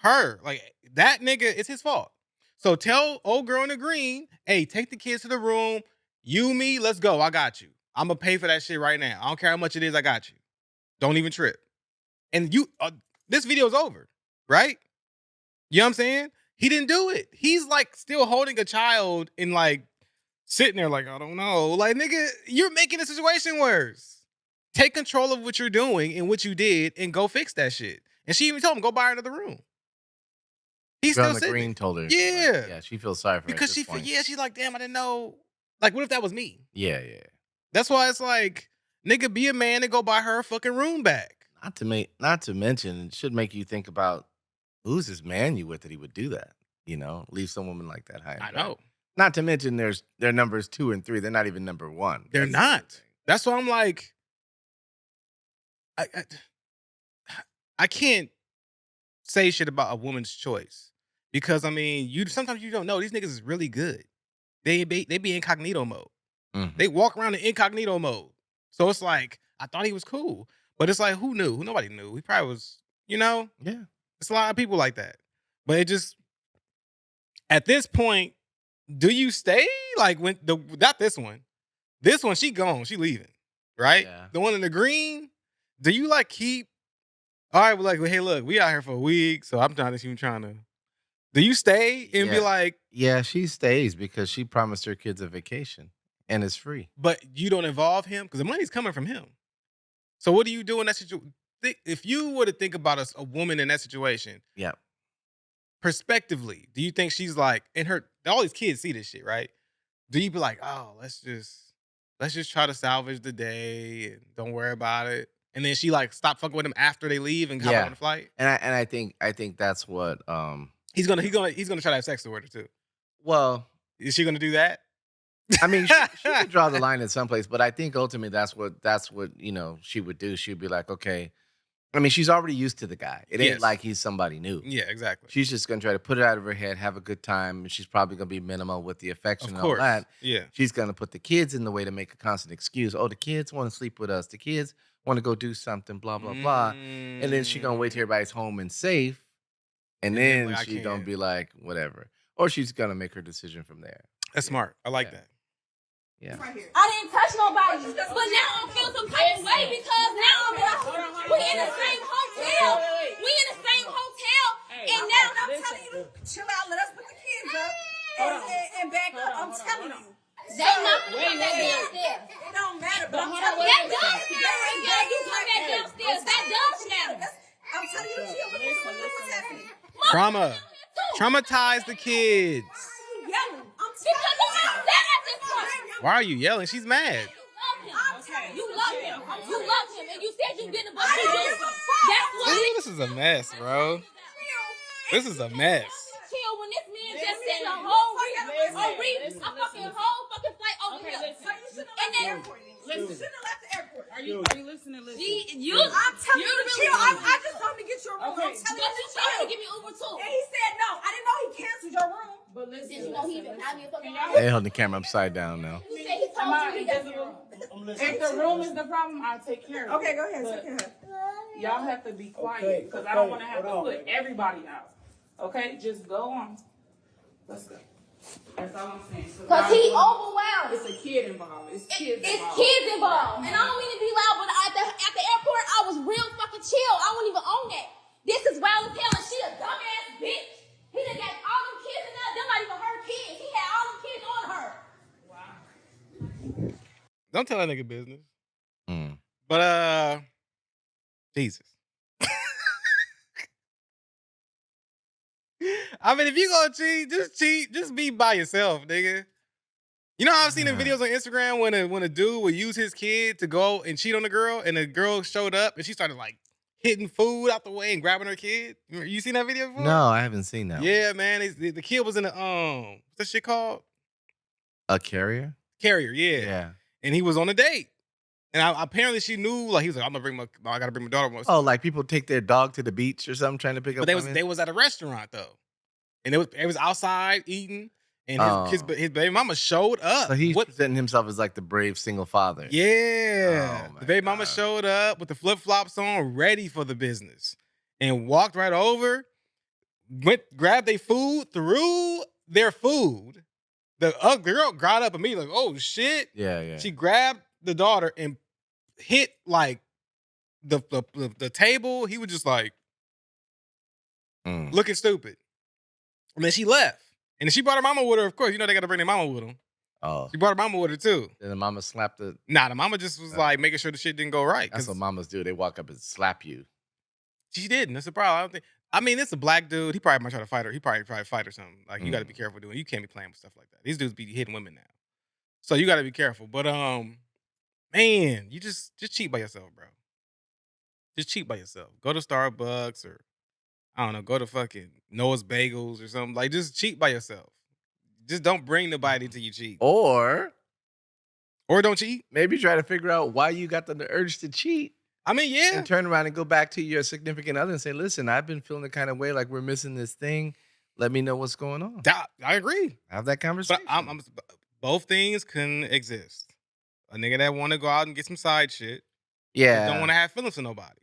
her, like, that nigga, it's his fault. So tell old girl in the green, hey, take the kids to the room. You, me, let's go. I got you. I'm going to pay for that shit right now. I don't care how much it is. I got you. Don't even trip. And this video's over, right? You know what I'm saying? He didn't do it. He's like still holding a child and like sitting there like, I don't know. Like, nigga, you're making the situation worse. Take control of what you're doing and what you did and go fix that shit. And she even told him, go buy her another room. He's Girl still in the sitting green told her. Yeah. Like, yeah, she feels sorry for her. because at this point. she's like, damn, I didn't know. Like, what if that was me? Yeah. That's why it's like, nigga, be a man and go buy her a fucking room back. Not to mention, it should make you think about who's this man you with that he would do that. You know, leave some woman like that high. And I dry. know. Not to mention, they're numbers 2 and 3. They're not even number 1. They're That's the other not. thing. That's why I'm like, I can't say shit about a woman's choice because I mean, sometimes you don't know these niggas is really good. They be incognito mode. Mhm. They walk around in incognito mode. So it's like I thought he was cool, but it's like who knew? Nobody knew. He probably was. You know, Yeah. it's a lot of people like that. But it just at this point, do you stay? Like when not this one. This one, she gone. She leaving. Right? Yeah. The one in the green. Do you like keep? All right, well, like, hey, look, we out here for a week, so I'm not even trying to Do you stay and be Yeah. like, Yeah, she stays because she promised her kids a vacation, and it's free. but you don't involve him? Because the money's coming from him. So what do you do in that situation? If you were to think about a woman in that situation, Yeah. prospectively, do you think she's like, and her all these kids see this shit, right? Do you be like, oh, let's just try to salvage the day and don't worry about it? And then she like stop fucking with him after they leave and hop on Yeah. the flight? And I think that's what He's gonna try to have sex with her too. well, Is she gonna do that? I mean, she could draw the line in some place, but I think ultimately that's what she would do. She'd be like, okay. I mean, she's already used to the guy. It ain't Yes. like he's somebody new. Yeah, exactly. She's just gonna try to put it out of her head, have a good time, and she's probably gonna be minimal with the affection Of and all course. that. Yeah. She's gonna put the kids in the way to make a constant excuse. Oh, the kids want to sleep with us. The kids want to go do something. Blah blah blah. And then she gonna wait till everybody's home and safe, and And then, then like, I she gonna can't. be like, whatever. Or she's gonna make her decision from there. That's Yeah. smart. I like Yeah. that. Yeah. Right here. I didn't touch nobody, but now I feel some type of way because now I'm like, we in the same hotel. We in the same hotel, and now I'm telling you to chill out. Let us put the kids up and back up. I'm telling you. they not gonna come back downstairs. It don't matter, but I'm That telling you. does matter. Yeah, you come back downstairs. That does matter. I'm telling you to chill. What's happening? Trauma. Traumatize the kids. Why are you yelling? I'm Because telling I'm upset at this point. Why are you yelling? She's mad. You love him. You love him, and you said you didn't, but I you don't do. give a fuck. That's what Ooh, it this is a mess, bro. This is a mess. chill when this man just sent a whole fucking flight over here. And then You shouldn't have left the airport. Are you listening? Listen. you, I'm telling you to really chill. I just told him to get your room. Okay. I'm telling but you you to told me to chill. give me Uber too. And he said no. I didn't know he canceled your room. But Did listen. you know he even had me a fucking They holding the camera upside down now. You said he Am told I you he got me a invisible? room. If the room is the problem, I'll take care of it. Okay, go ahead. But Second her. y'all have to be Okay, quiet because I don't want to have to hold on. put everybody out. Okay, just go on. Let's go. That's all I'm saying. Cause he overwhelmed. It's a kid involved. It's kids It's involved. kids involved. And I don't mean to be loud, but at the airport, I was real fucking chill. I wouldn't even own that. This is wild as hell, and she a dumbass bitch. He done got all them kids in there. Them not even her kids. He had all them kids on her. Don't tell that nigga business. Mm. But Jesus. I mean, if you gonna cheat, just be by yourself, nigga. You know how I've seen in videos on Instagram when a dude would use his kid to go and cheat on the girl, and the girl showed up and she started like hitting food out the way and grabbing her kid. You seen that video before? No, I haven't seen that. Yeah, man. The kid was in the what's that shit called? A carrier? Carrier, yeah. Yeah. And he was on a date. And apparently she knew, like, he was like, I gotta bring my daughter. Oh, like people take their dog to the beach or something trying to pick up But women? they was at a restaurant though. And it was outside eating. And his baby mama showed up. So he's presenting himself as like the brave single father. Yeah. Oh, my The baby mama God. showed up with the flip-flops on, ready for the business. And walked right over, grabbed their food, threw their food. The girl got up immediately, like, oh shit. Yeah, yeah. She grabbed the daughter and hit like the table. He was just like Mm. looking stupid. And then she left. And then she brought her mama with her. Of course, you know they got to bring their mama with them. Oh. She brought her mama with her too. Then the mama slapped the. Nah, the mama just was like making sure the shit didn't go right. That's 'cause what mamas do. They walk up and slap you. she didn't. That's the problem. I mean, it's a black dude. He probably might try to fight her. He probably fight or something. Like you got to be careful doing. You can't be playing with stuff like that. These dudes be hitting women now, so you got to be careful. But man, you just cheat by yourself, bro. Just cheat by yourself. Go to Starbucks or I don't know. Go to fucking Noah's Bagels or something. Like just cheat by yourself. Just don't bring nobody till you cheat, Or or don't cheat. maybe try to figure out why you got the urge to cheat. I mean, yeah. And turn around and go back to your significant other and say, listen, I've been feeling the kind of way like we're missing this thing. Let me know what's going on. I agree. Have that But conversation. both things can exist. A nigga that want to go out and get some side shit, yeah. don't want to have feelings for nobody.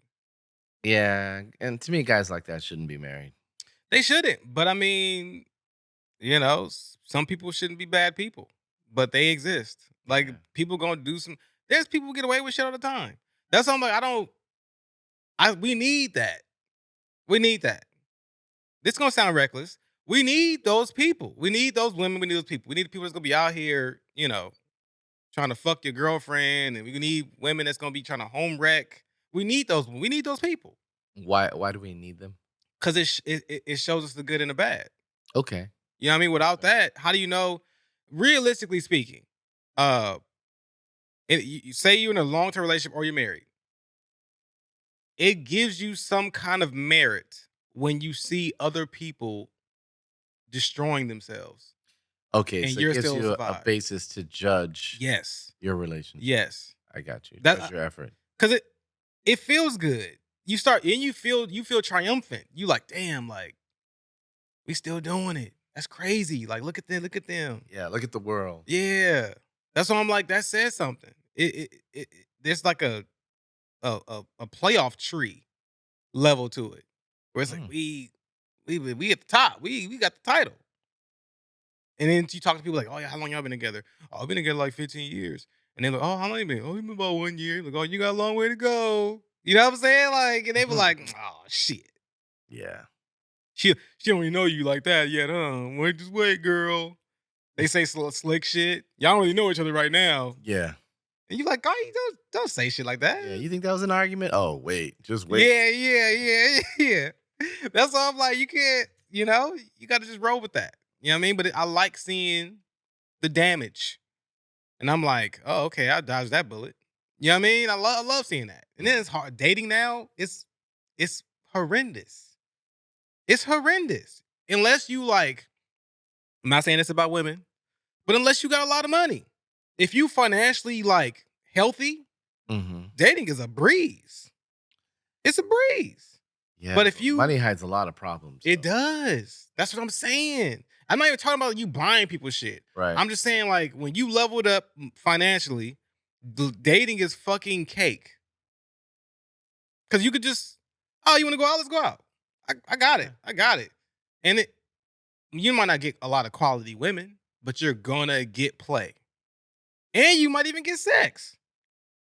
Yeah. And to me, guys like that shouldn't be married. They shouldn't. But I mean, you know, some people shouldn't be bad people, but they exist. Like Yeah. people gonna do some. There's people who get away with shit all the time. That's why I'm like, we need that. We need that. This gonna sound reckless, we need those people. We need those women. We need those people. We need the people that's gonna be out here, trying to fuck your girlfriend, and we need women that's gonna be trying to home wreck. We need those. We need those people Why do we need them? because it shows us the good and the bad. Okay. You know what I mean? Without that, how do you know? Realistically speaking, uh, you say you're in a long term relationship or you're married, it gives you some kind of merit when you see other people destroying themselves Okay, and so it you're gives still you a survive. basis to judge Yes, your relationship. yes, I got you. that Judge your effort. because it feels good. You start and you feel triumphant. You like, damn, like we still doing it. That's crazy. Like look at them, look at them. Yeah, look at the world. Yeah, that's why I'm like that says something. There's like a playoff tree level to it where it's like Mm. we at the top. We got the title. And then you talk to people like, oh yeah, how long y'all been together? Oh, I've been together like 15 years. And they're like, oh, how long you been? Oh, you been about 1 year. Like, oh, you got a long way to go. You know what I'm saying? Like, and they were like, oh shit. Yeah. She don't even know you like that yet, huh? Wait, just wait, girl. They say slick shit. Y'all don't really know each other right now. Yeah. And you like, oh, you don't say shit like that. Yeah. You think that was an argument? Oh, wait. Just wait. Yeah. That's why I'm like, you can't, you got to just roll with that. You know what I mean? But I like seeing the damage. And I'm like, oh, okay, I dodged that bullet. You know what I mean? I love seeing that. And then it's hard. Dating now, it's horrendous. It's horrendous. Unless you like, I'm not saying this about women, but unless you got a lot of money. If you financially like healthy, Mm-hmm. dating is a breeze. It's a breeze. Yeah. But if you money hides a lot of problems. It though. does. That's what I'm saying. I'm not even talking about you buying people shit. Right. I'm just saying, like, when you leveled up financially, dating is fucking cake. Because you could just, oh, you want to go out? Let's go out. I got it. I got it. And you might not get a lot of quality women, but you're gonna get play. And you might even get sex.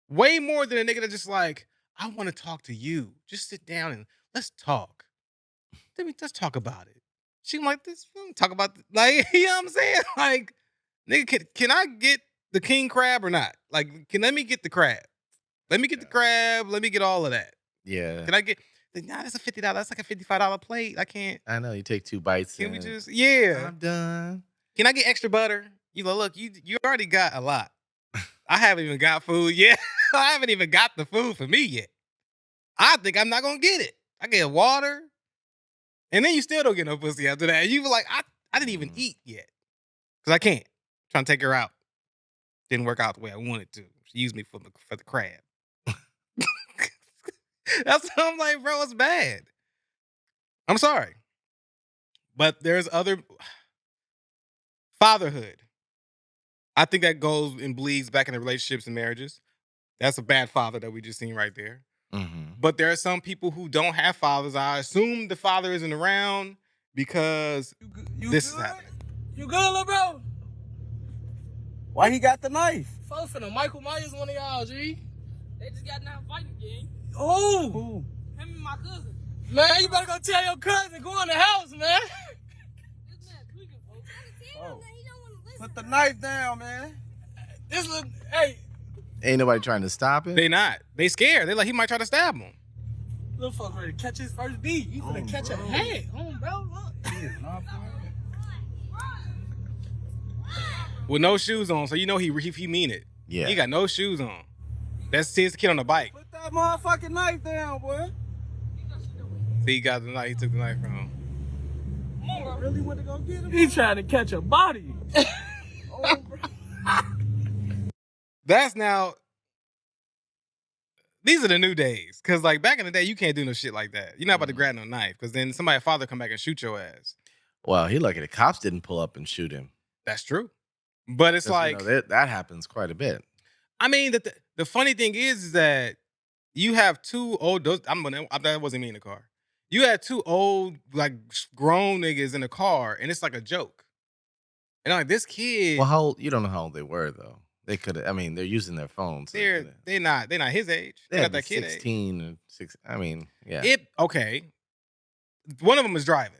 Way more than a nigga that's just like, I want to talk to you. Just sit down and let's talk. Let's talk about it. She like this. Talk about like you know what I'm saying. Like, nigga, can I get the king crab or not? Like, let me get the crab. Let me get the crab. Let me get all of that. Yeah. Can I get? Nah, that's a $50. That's like a $55 plate. I can't. I know. You take 2 bites. Can we and just? Yeah. I'm done. Can I get extra butter? You know, look, you already got a lot. I haven't even got food yet. I haven't even got the food for me yet. I think I'm not gonna get it. I get water. And then you still don't get no pussy after that. You were like, I didn't even eat yet. Because I can't. Trying to take her out. Didn't work out the way I wanted to. She used me for the crab. That's what I'm like, bro, it's bad. I'm sorry. But there's other fatherhood. I think that goes and bleeds back into relationships and marriages. That's a bad father that we just seen right there. Mm-hmm. But there are some people who don't have fathers. I assume the father isn't around because this is happening. You good, little bro? Why he got the knife? Folks finna Michael Myers one of y'all, G. They just got down fighting again. Who? Him and my cousin. Man, you better go tell your cousin. Go in the house, man. This man tweaking, folks. Oh. Put the knife down, man. This little, hey, Ain't nobody trying to stop it. They not. They scared. They like he might try to stab him. little fuck ready to catch his first beat. He finna catch a head. Bro, look. With no shoes on, so you know he mean it. Yeah. He got no shoes on. That's his kid on the bike. Put that motherfucking knife down, boy. See, he got the knife. He took the knife from him. Really went to go get him? He trying to catch a body. Bro. That's now. These are the new days. Cause like back in the day, you can't do no shit like that. You're not about to grab no knife. Cause then somebody's father come back and shoot your ass. Well, he lucky the cops didn't pull up and shoot him. That's true. But it's 'Cause, like, that happens quite a bit. I mean, the funny thing is that you have two old. That wasn't me in the car. You had two old, like grown niggas in the car, and it's like a joke. And I'm like, this kid, Well, you don't know how old they were though. They could. I mean, they're using their phones. So they're not his age. They They're had not that kid age. 16 or 6. I mean, yeah. Okay. One of them is driving.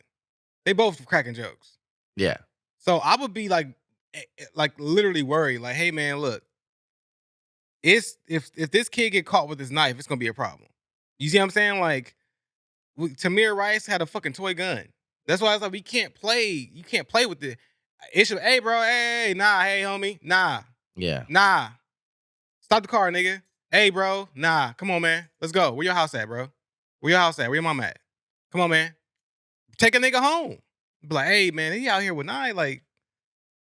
They both cracking jokes. Yeah. So I would be like literally worried. Like, hey man, look, it's if this kid get caught with his knife, it's gonna be a problem. You see what I'm saying? Like, Tamir Rice had a fucking toy gun. That's why I was like, we can't play. You can't play with it. It should. Hey, bro. Hey, nah. Hey, homie. Nah. Yeah. Nah. Stop the car, nigga. Hey, bro. Nah. Come on, man. Let's go. Where your house at, bro? Where your house at? Where your mom at? Come on, man. Take a nigga home. Be like, hey, man, he out here with Nye. Like,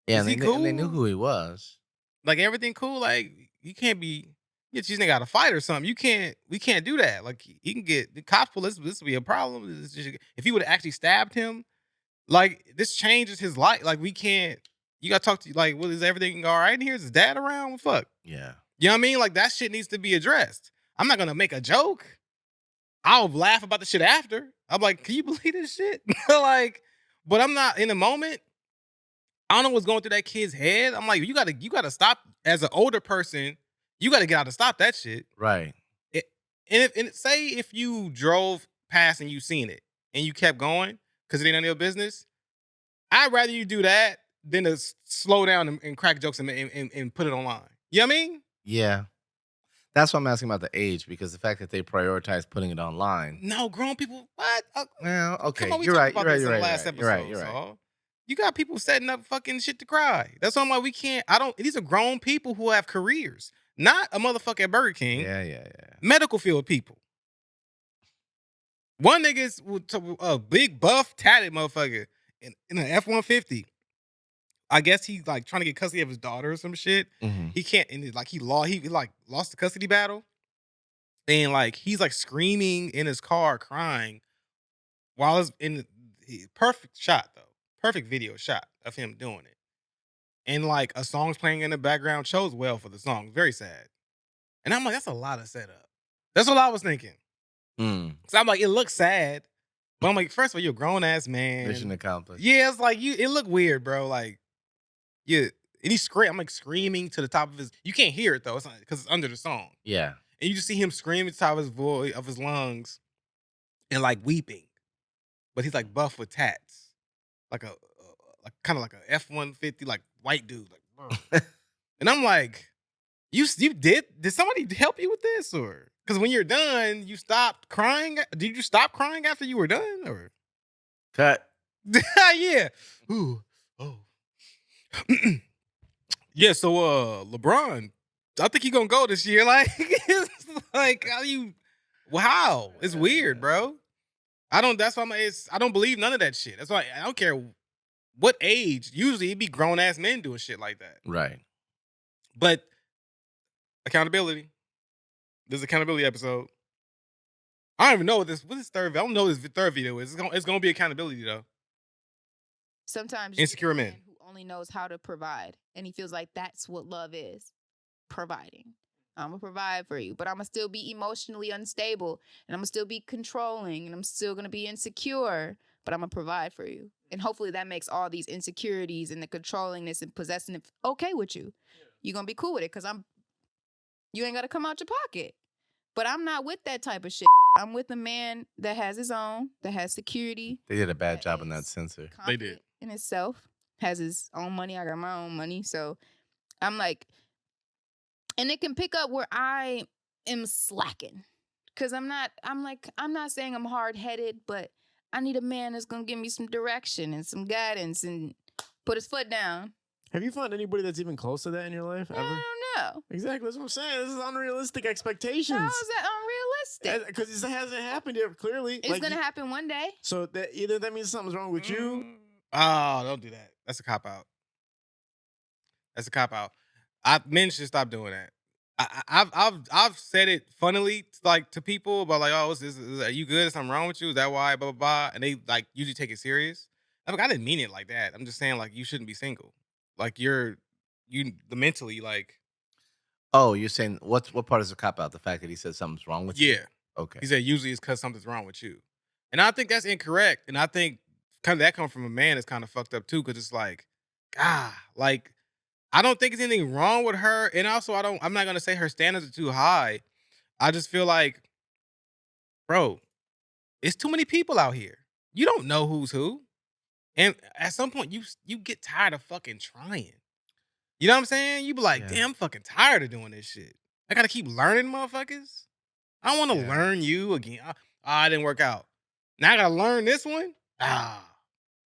Yeah, is and he they knew cool? who he was. Like, everything cool? Like, you can't be. Get these nigga out of fight or something. You can't. We can't do that. Like, he can get the cops. Pull this. This would be a problem. If he would have actually stabbed him, like, this changes his life. Like, we can't. You got to talk to, like, well, is everything all right in here? Is his dad around? What the fuck? Yeah. You know what I mean? Like, that shit needs to be addressed. I'm not gonna make a joke. I'll laugh about the shit after. I'm like, can you believe this shit? Like, but I'm not in the moment. I don't know what's going through that kid's head. I'm like, you gotta stop as an older person. You gotta get out to stop that shit. Right. It, say if you drove past and you seen it and you kept going because it ain't none of your business. I'd rather you do that than to slow down and crack jokes and put it online. You know what I mean? Yeah. That's why I'm asking about the age, because the fact that they prioritize putting it online. No, grown people. What? Well, okay. Come on, we You're talked right. about You're right. this You're in the right. last You're right. episode, You're right. so you got people setting up fucking shit to cry. That's why I'm like, we can't. I don't. These are grown people who have careers, not a motherfucker at Burger King. Yeah. Yeah. Yeah. Medical field people. One nigga is a big buff tatted motherfucker in an F-150. I guess he's like trying to get custody of his daughter or some shit. Mm-hmm. He can't, and like he lost the custody battle, and like he's like screaming in his car, crying while it's in perfect shot though, perfect video shot of him doing it, and like a song's playing in the background shows well for the song. Very sad, and I'm like, that's a lot of setup. That's what I was thinking. Mm. So I'm like, it looks sad, but I'm like, first of all, you're a grown ass man. Mission accomplished. Yeah, it's like it looked weird, bro. Like, yeah, and he's I'm like screaming to the top of his. You can't hear it though, it's because it's under the song. Yeah. And you just see him screaming at the top of his voice, of his lungs, and like weeping. But he's like buff with tats, like like kind of like a F-150, like white dude, like. Bro. And I'm like, you did somebody help you with this, or because when you're done, you stopped crying? Did you stop crying after you were done, or? Cut. Yeah. Ooh. Oh. Yeah. So LeBron, I think he gonna go this year. Like, it's like how you? Wow, it's weird, bro. I don't. That's why I don't believe none of that shit. That's why I don't care what age. Usually, it'd be grown ass men doing shit like that. Right. But accountability. This is accountability episode. I don't even know what this third. I don't know what this third video is. It's gonna be accountability though. Sometimes you Insecure get a men. man who only knows how to provide, and he feels like that's what love is, providing. I'm gonna provide for you, but I'm gonna still be emotionally unstable, and I'm gonna still be controlling, and I'm still gonna be insecure, but I'm gonna provide for you. And hopefully that makes all these insecurities and the controllingness and possessiveness okay with you. You're gonna be cool with it because you ain't gotta come out your pocket. But I'm not with that type of shit. I'm with a man that has his own, that has security. They did a bad job in that censor. They did. Confident in himself, has his own money. I got my own money. So I'm like, and it can pick up where I am slacking. Cause I'm not saying I'm hard headed, but I need a man that's gonna give me some direction and some guidance and put his foot down. Have you found anybody that's even close to that in your life ever? I don't know. Exactly, that's what I'm saying. This is unrealistic expectations. How is that unrealistic? Because it hasn't happened yet, clearly. It's gonna happen one day. So that either that means something's wrong with you. Oh, don't do that. That's a cop out. That's a cop out. Men should stop doing that. I've said it funnily like to people about like, oh, are you good? Is something wrong with you? Is that why? Blah blah blah. And they like usually take it serious. I'm like, I didn't mean it like that. I'm just saying like you shouldn't be single. Like the mentally like. Oh, you're saying what part is a cop out? The fact that he said something's wrong with you? Yeah. Okay. He said usually it's because something's wrong with you. And I think that's incorrect. And I think kind of that comes from a man is kind of fucked up too, because it's like, like I don't think there's anything wrong with her. And also I'm not gonna say her standards are too high. I just feel like, bro, it's too many people out here. You don't know who's who. And at some point, you get tired of fucking trying. You know what I'm saying? You be like, Yeah. damn, I'm fucking tired of doing this shit. I gotta keep learning, motherfuckers. I don't want to Yeah. learn you again. It didn't work out. Now I gotta learn this one. I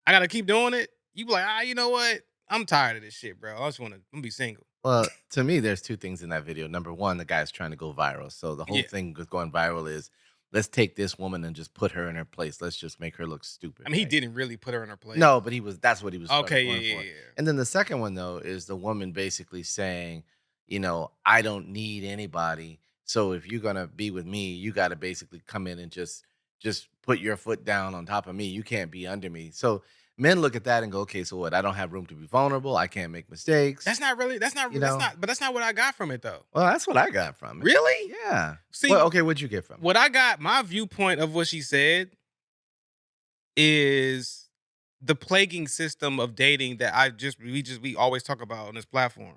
gotta keep doing it. You be like, you know what? I'm tired of this shit, bro. I just want to be single. Well, to me, there's two things in that video. Number one, the guy's trying to go viral. So the whole Yeah. thing with going viral is let's take this woman and just put her in her place. Let's just make her look stupid. I mean, he right? didn't really put her in her place. No, but that's what he was Okay, going yeah, for. yeah. And then the second one though is the woman basically saying, I don't need anybody. So if you're gonna be with me, you gotta basically come in and just put your foot down on top of me. You can't be under me. So men look at that and go, okay, so what? I don't have room to be vulnerable. I can't make mistakes. That's not really. That's not what I got from it though. Well, that's what I got from it. Really? Yeah. See, Well, okay, what'd you get from it? what I got, my viewpoint of what she said is the plaguing system of dating that we always talk about on this platform,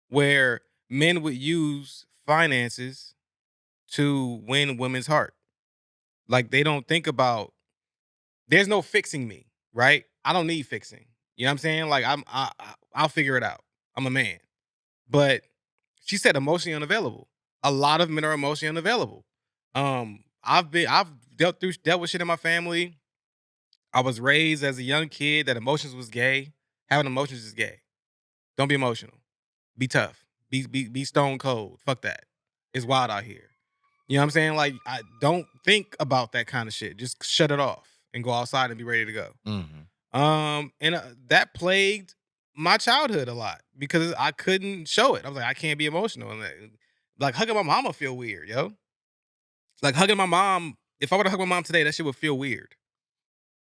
where men would use finances to win women's heart. Like they don't think about there's no fixing me, right? I don't need fixing. You know what I'm saying? Like I'll figure it out. I'm a man. But she said emotionally unavailable. A lot of men are emotionally unavailable. I've dealt with shit in my family. I was raised as a young kid that emotions was gay. Having emotions is gay. Don't be emotional. Be tough. Be stone cold. Fuck that. It's wild out here. You know what I'm saying? Like, I don't think about that kind of shit. Just shut it off and go outside and be ready to go. And that plagued my childhood a lot because I couldn't show it. I was like, I can't be emotional. And like hugging my mama feel weird, yo. Like hugging my mom. If I were to hug my mom today, that shit would feel weird.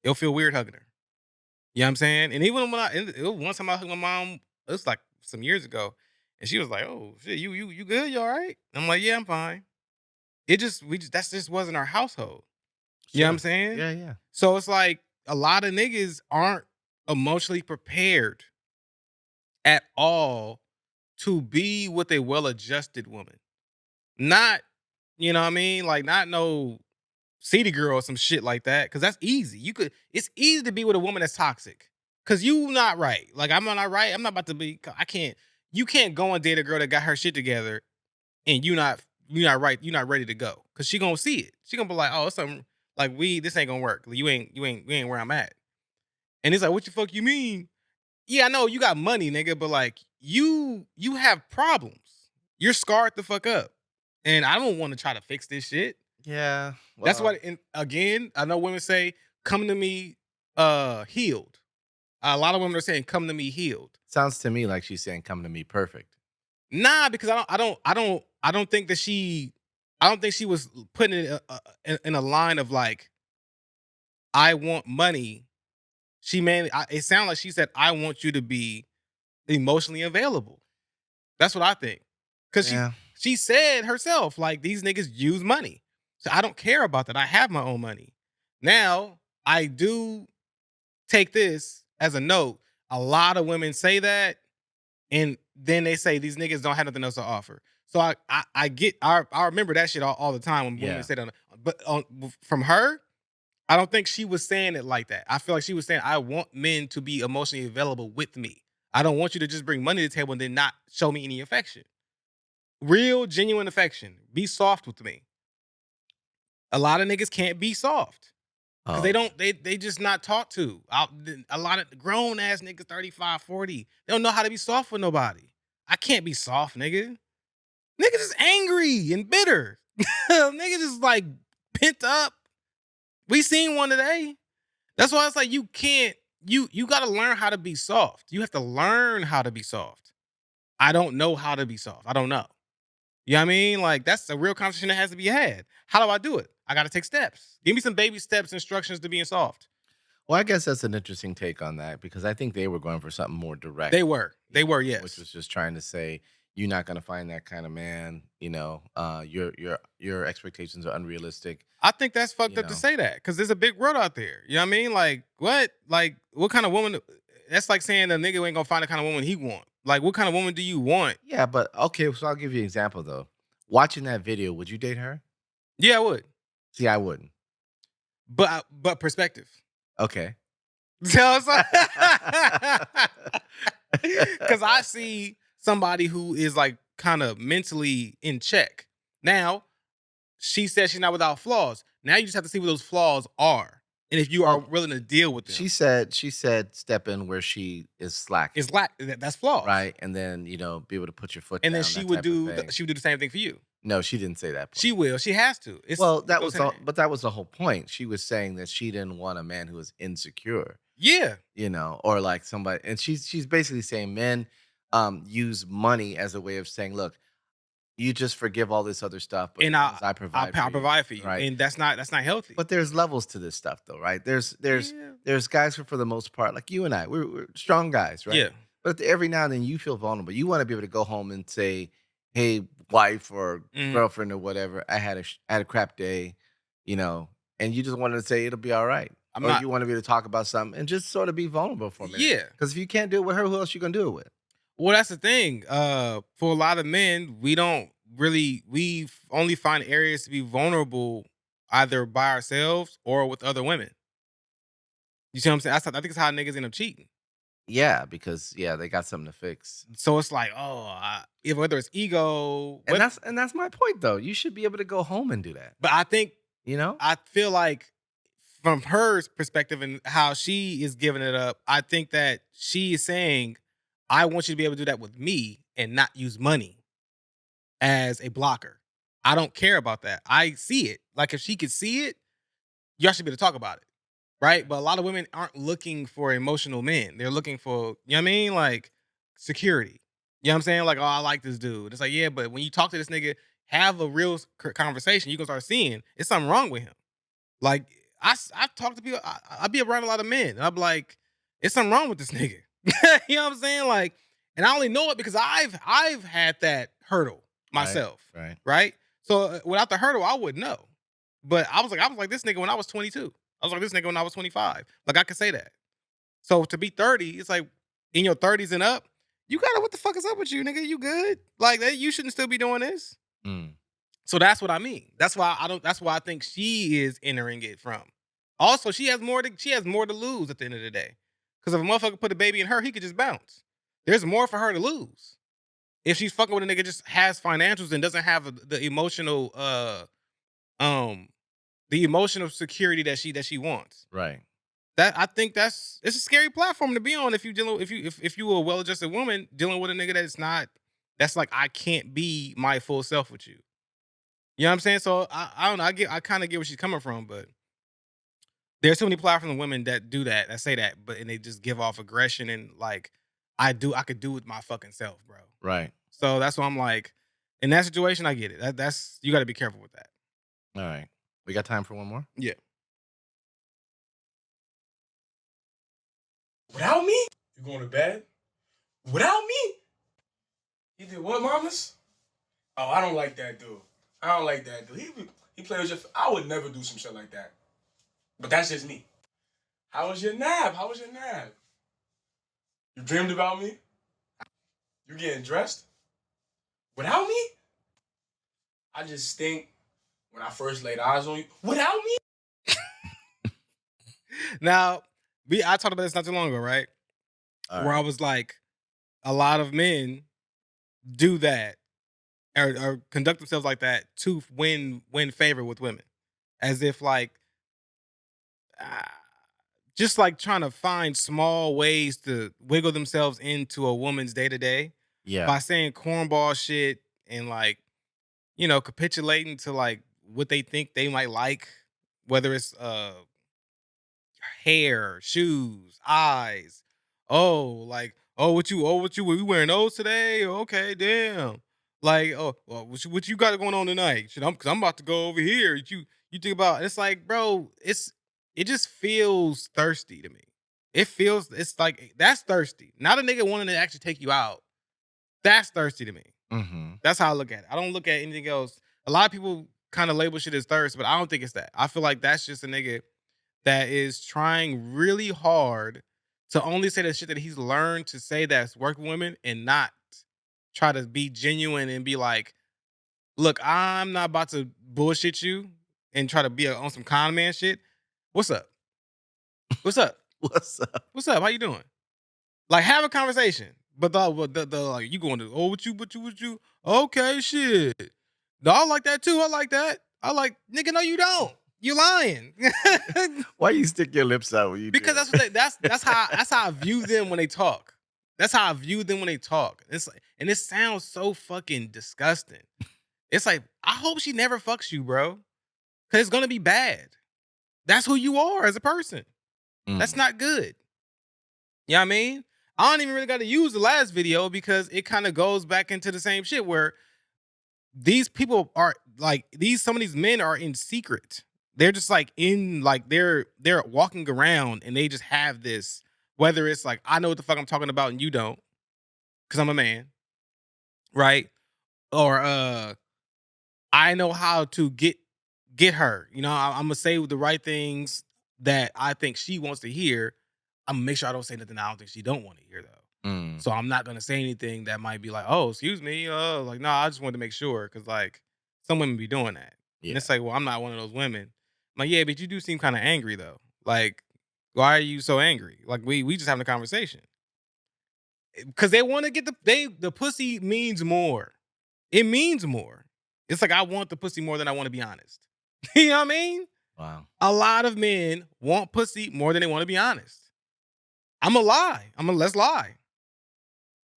It'll feel weird hugging her. You know what I'm saying? And even when one time I hugged my mom, it was like some years ago, and she was like, "Oh shit, you good? You all right?" I'm like, "Yeah, I'm fine." That just wasn't our household. You know what I'm Sure. saying? Yeah, yeah. So it's like a lot of niggas aren't emotionally prepared at all to be with a well-adjusted woman. Not, you know what I mean? Like not no city girl or some shit like that. Cause that's easy. It's easy to be with a woman that's toxic. Cause you not right. Like I'm not right. I'm not about to be, you can't go and date a girl that got her shit together and you not right. You not ready to go. Cause she gonna see it. She gonna be like, oh, it's something like this ain't gonna work. You ain't where I'm at. And it's like, what the fuck you mean? Yeah, I know you got money, nigga, but like you have problems. You're scarred the fuck up. And I don't want to try to fix this shit. Yeah. That's Well, what and again, I know women say, come to me healed. A lot of women are saying, come to me healed. sounds to me like she's saying, come to me perfect. Nah, because I don't think that I don't think she was putting it in a line of like, I want money. It sounded like she said, I want you to be emotionally available. That's what I think. Cause Yeah. she said herself, like, these niggas use money. So I don't care about that. I have my own money. Now, I do take this as a note. A lot of women say that, and then they say these niggas don't have nothing else to offer. So I remember that shit all the time when Yeah. women say that. But from her, I don't think she was saying it like that. I feel like she was saying, I want men to be emotionally available with me. I don't want you to just bring money to the table and then not show me any affection. Real, genuine affection. Be soft with me. A lot of niggas can't be soft. Because Oh, they just not taught to. A lot of grown ass niggas, 35, 40, they don't know how to be soft with nobody. I can't be soft, nigga. Niggas is angry and bitter. Niggas is like pent up. We seen one today. That's why it's like you can't, you gotta learn how to be soft. You have to learn how to be soft. I don't know how to be soft. I don't know. You know what I mean? Like that's a real conversation that has to be had. How do I do it? I gotta take steps. Give me some baby steps, instructions to being soft. well, I guess that's an interesting take on that because I think they were going for something more direct. They were. They were, yes. Which was just trying to say you're not going to find that kind of man. Your expectations are unrealistic. I think that's fucked You up to know. say that because there's a big world out there. You know what I mean? Like, what? Like, what kind of woman? That's like saying a nigga ain't gonna find the kind of woman he want. Like, what kind of woman do you want? Yeah, but okay, so I'll give you an example though. Watching that video, would you date her? Yeah, I would. See, I wouldn't. But perspective. Okay. So because I see somebody who is like kind of mentally in check. Now, she says she's not without flaws. Now you just have to see what those flaws are. And if you are Well, willing to deal with them. she said step in where she is slacking, It's like that's flaws. right? And then, be able to put your foot And then down, that type of thing. she would do the same thing for you. No, she didn't say that part. She will. She has to. Well, It goes hand in hand. that was the whole point. She was saying that she didn't want a man who was insecure, Yeah. or like somebody, and she's basically saying men use money as a way of saying, look, you just forgive all this other stuff, but And as long as I provide for I'll provide for you. right? And that's not healthy. But there's levels to this stuff, though, right? There's Yeah. there's guys who, for the most part, like you and I, we're strong guys, right? Yeah. But every now and then you feel vulnerable. You want to be able to go home and say, "Hey, wife or Mhm. girlfriend or whatever, I had a crap day," and you just wanted to say it'll be all right, I'm or not. you want to be able to talk about something and just sort of be vulnerable for a minute. Yeah. Because if you can't do it with her, who else you gonna do it with? Well, that's the thing. For a lot of men, we only find areas to be vulnerable either by ourselves or with other women. You see what I'm saying? I think it's how niggas end up cheating. Yeah, because they got something to fix. So it's like, if whether it's ego, And that's my point, though. You should be able to go home and do that. but I think You know? I feel like from her perspective and how she is giving it up, I think that she is saying, I want you to be able to do that with me and not use money as a blocker. I don't care about that. I see it. Like if she could see it, y'all should be able to talk about it. Right? But a lot of women aren't looking for emotional men. They're looking for, you know what I mean? Like security. You know what I'm saying? Like, oh, I like this dude. It's like, yeah, but when you talk to this nigga, have a real conversation, you can start seeing it's something wrong with him. Like I talk to people, I be around a lot of men, and I'm like, it's something wrong with this nigga. You know what I'm saying? Like, and I only know it because I've had that hurdle myself, Right. right? So without the hurdle, I wouldn't know. But I was like this nigga when I was 22. I was like this nigga when I was 25. Like I could say that. So to be 30, it's like in your 30s and up, you gotta what the fuck is up with you, nigga? You good? Like you shouldn't still be doing this. Mm. So that's what I mean. That's why I don't. That's why I think she is entering it from. Also, she has more to lose at the end of the day. Because if a motherfucker put a baby in her, he could just bounce. There's more for her to lose if she's fucking with a nigga just has financials and doesn't have the emotional um the emotional security that she wants. Right. That I think it's a scary platform to be on if you dealing if you a well adjusted woman dealing with a nigga that's like I can't be my full self with you. You know what I'm saying? So I don't know. I kind of get where she's coming from, but there's so many platforms of women that do that say that, but and they just give off aggression and like I could do with my fucking self, bro. Right. So that's why I'm like, in that situation, I get it. That's you got to be careful with that. All right. We got time for one more? Yeah. Without me? You going to bed? Without me? He did what, mamas? Oh, I don't like that dude. I don't like that dude. He played with your... I would never do some shit like that. But that's just me. How was your nap? How was your nap? You dreamed about me? You getting dressed? Without me? I just think when I first laid eyes on you, without me? Now, I talked about this not too long ago, right? Where I was like, a lot of men do that or conduct themselves like that to win favor with women, as if like, just like trying to find small ways to wiggle themselves into a woman's day to day Yeah. by saying cornball shit and like, capitulating to like what they think they might like, whether it's hair, shoes, eyes. What you were you wearing those today? Okay, damn. Like, oh, well, what you got going on tonight? Shit, cause I'm about to go over here. You think about it's like, bro, it just feels thirsty to me. It's like that's thirsty. Not a nigga wanting to actually take you out. That's thirsty to me. Mm-hmm. That's how I look at it. I don't look at anything else. A lot of people kind of label shit as thirst, but I don't think it's that. I feel like that's just a nigga that is trying really hard to only say the shit that he's learned to say that's working women and not try to be genuine and be like, look, I'm not about to bullshit you and try to be on some con man shit. What's up? What's up? What's up? What's up? How you doing? Like, have a conversation. But the like, you going to, oh, what you? Okay, shit. No, I like that too. I like that. I like, nigga, no, you don't. You lying. Why you stick your lips out when you Because do that's what that's how I view them when they talk. That's how I view them when they talk. It's like, and it sounds so fucking disgusting. It's like, I hope she never fucks you, bro. Cause it's gonna be bad. That's who you are as a person. That's not good. You know what I mean? I don't even really got to use the last video because it kind of goes back into the same shit where these people are like some of these men are in secret. They're just like in like they're walking around and they just have this, whether it's like I know what the fuck I'm talking about and you don't because I'm a man, right? Or I know how to get her. You know, I'm gonna say the right things that I think she wants to hear. I'm gonna make sure I don't say nothing I don't think she don't want to hear though. Mm, So I'm not gonna say anything that might be like, oh, excuse me. Like, no, I just wanted to make sure because like some women be doing that. And yeah. it's like, well, I'm not one of those women. I'm like, yeah, but you do seem kind of angry though. Like, why are you so angry? Like, we just having a conversation. Because they want to get the pussy means more. It means more. It's like I want the pussy more than I want to be honest. You know what I mean? Wow. A lot of men want pussy more than they want to be honest. I'm a lie. Let's lie.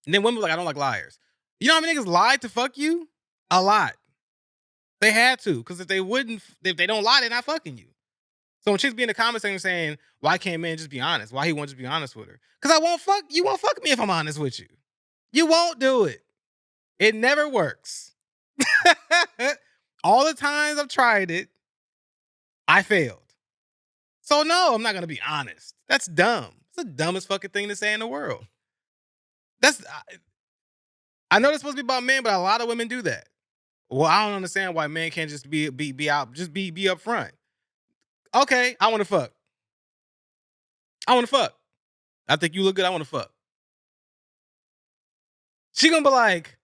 And then women are like, I don't like liars. You know how many niggas lied to fuck you? A lot. They had to, because if they don't lie, they're not fucking you. So when chicks be in the comments saying, why can't men just be honest? Why he won't just be honest with her? Because you won't fuck me if I'm honest with you. You won't do it. It never works. All the times I've tried it, I failed. So no, I'm not gonna be honest. That's dumb. It's the dumbest fucking thing to say in the world. I know that's supposed to be about men, but a lot of women do that. Well, I don't understand why men can't just be out, just be upfront. Okay, I want to fuck. I want to fuck. I think you look good. I want to fuck. She gonna be like,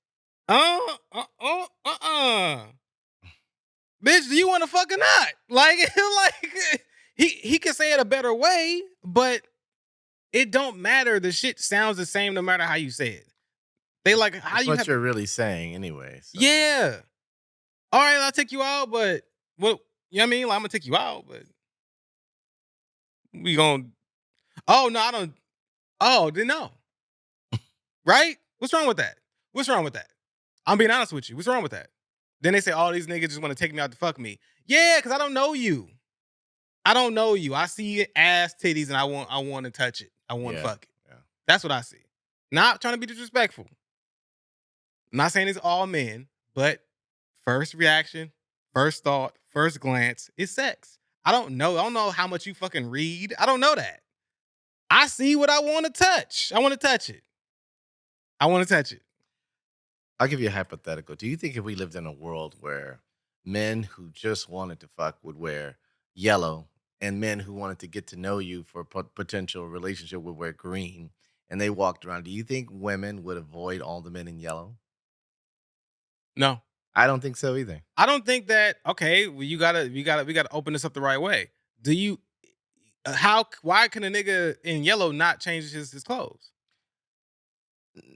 bitch, do you want to fuck or not? Like, like he can say it a better way, but it don't matter. The shit sounds the same no matter how you say it. They like, how That's you what have, you're really saying anyway. So. yeah. All right, I'll take you out, but what, you know what I mean? Like, I'm gonna take you out, but we gonna, oh, no, I don't, oh, then no. Right? What's wrong with that? What's wrong with that? I'm being honest with you. What's wrong with that? Then they say, oh, these niggas just want to take me out to fuck me. Yeah, because I don't know you. I don't know you. I see ass, titties, and I want to touch it. I want to fuck it. Yeah. That's what I see. Not trying to be disrespectful. I'm not saying it's all men, but first reaction, first thought, first glance is sex. I don't know. I don't know how much you fucking read. I don't know that. I see what I want to touch. I want to touch it. I want to touch it. I'll give you a hypothetical. Do you think if we lived in a world where men who just wanted to fuck would wear yellow and men who wanted to get to know you for a potential relationship would wear green and they walked around, do you think women would avoid all the men in yellow? No. I don't think so either. I don't think that, okay, well, we gotta open this up the right way. Do you, why can a nigga in yellow not change his clothes?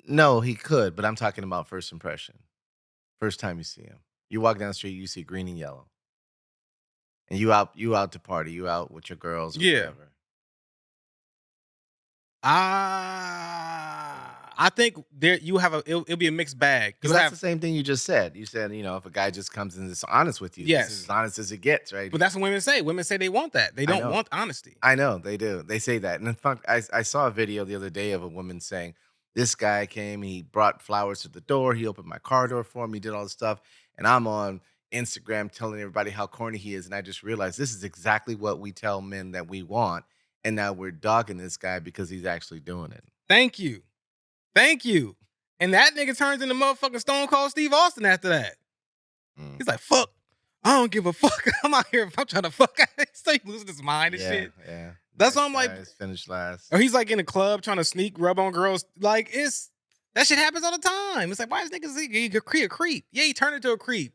No, he could, but I'm talking about first impression. First time you see him. You walk down the street, you see green and yellow. And you out to party, you out with your girls or whatever. I think there you have it'll be a mixed bag. Because that's the same thing you just said. You said, if a guy just comes and is honest with you, this is as honest as it gets, right? But that's what women say. Women say they want that. They don't want honesty. I know, they do. They say that. And in fact, I saw a video the other day of a woman saying, this guy came, he brought flowers to the door, he opened my car door for me, he did all this stuff, and I'm on Instagram telling everybody how corny he is, and I just realized this is exactly what we tell men that we want, and now we're dogging this guy because he's actually doing it. Thank you. And that nigga turns into motherfucking Stone Cold Steve Austin after that. He's like, fuck, I don't give a fuck. I'm out here, I'm trying to fuck. So he losing his mind and shit. Yeah. That's why I'm like, finished last. Or he's like in a club trying to sneak rub on girls. Like, that shit happens all the time. It's like, why is niggas a creep? Yeah, he turned into a creep.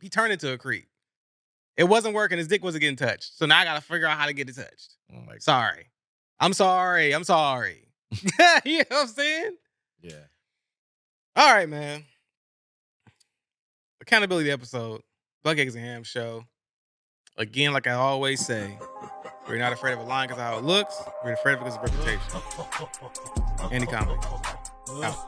It wasn't working. His dick wasn't getting touched. So now I gotta figure out how to get it touched. Oh my God. Sorry. I'm sorry. I'm sorry. You know what I'm saying? Yeah. All right, man. Accountability episode. Buck Eggs and Ham show. Again, like I always say, we're not afraid of a line because of how it looks. We're afraid of it because of reputation. Any comment? Out.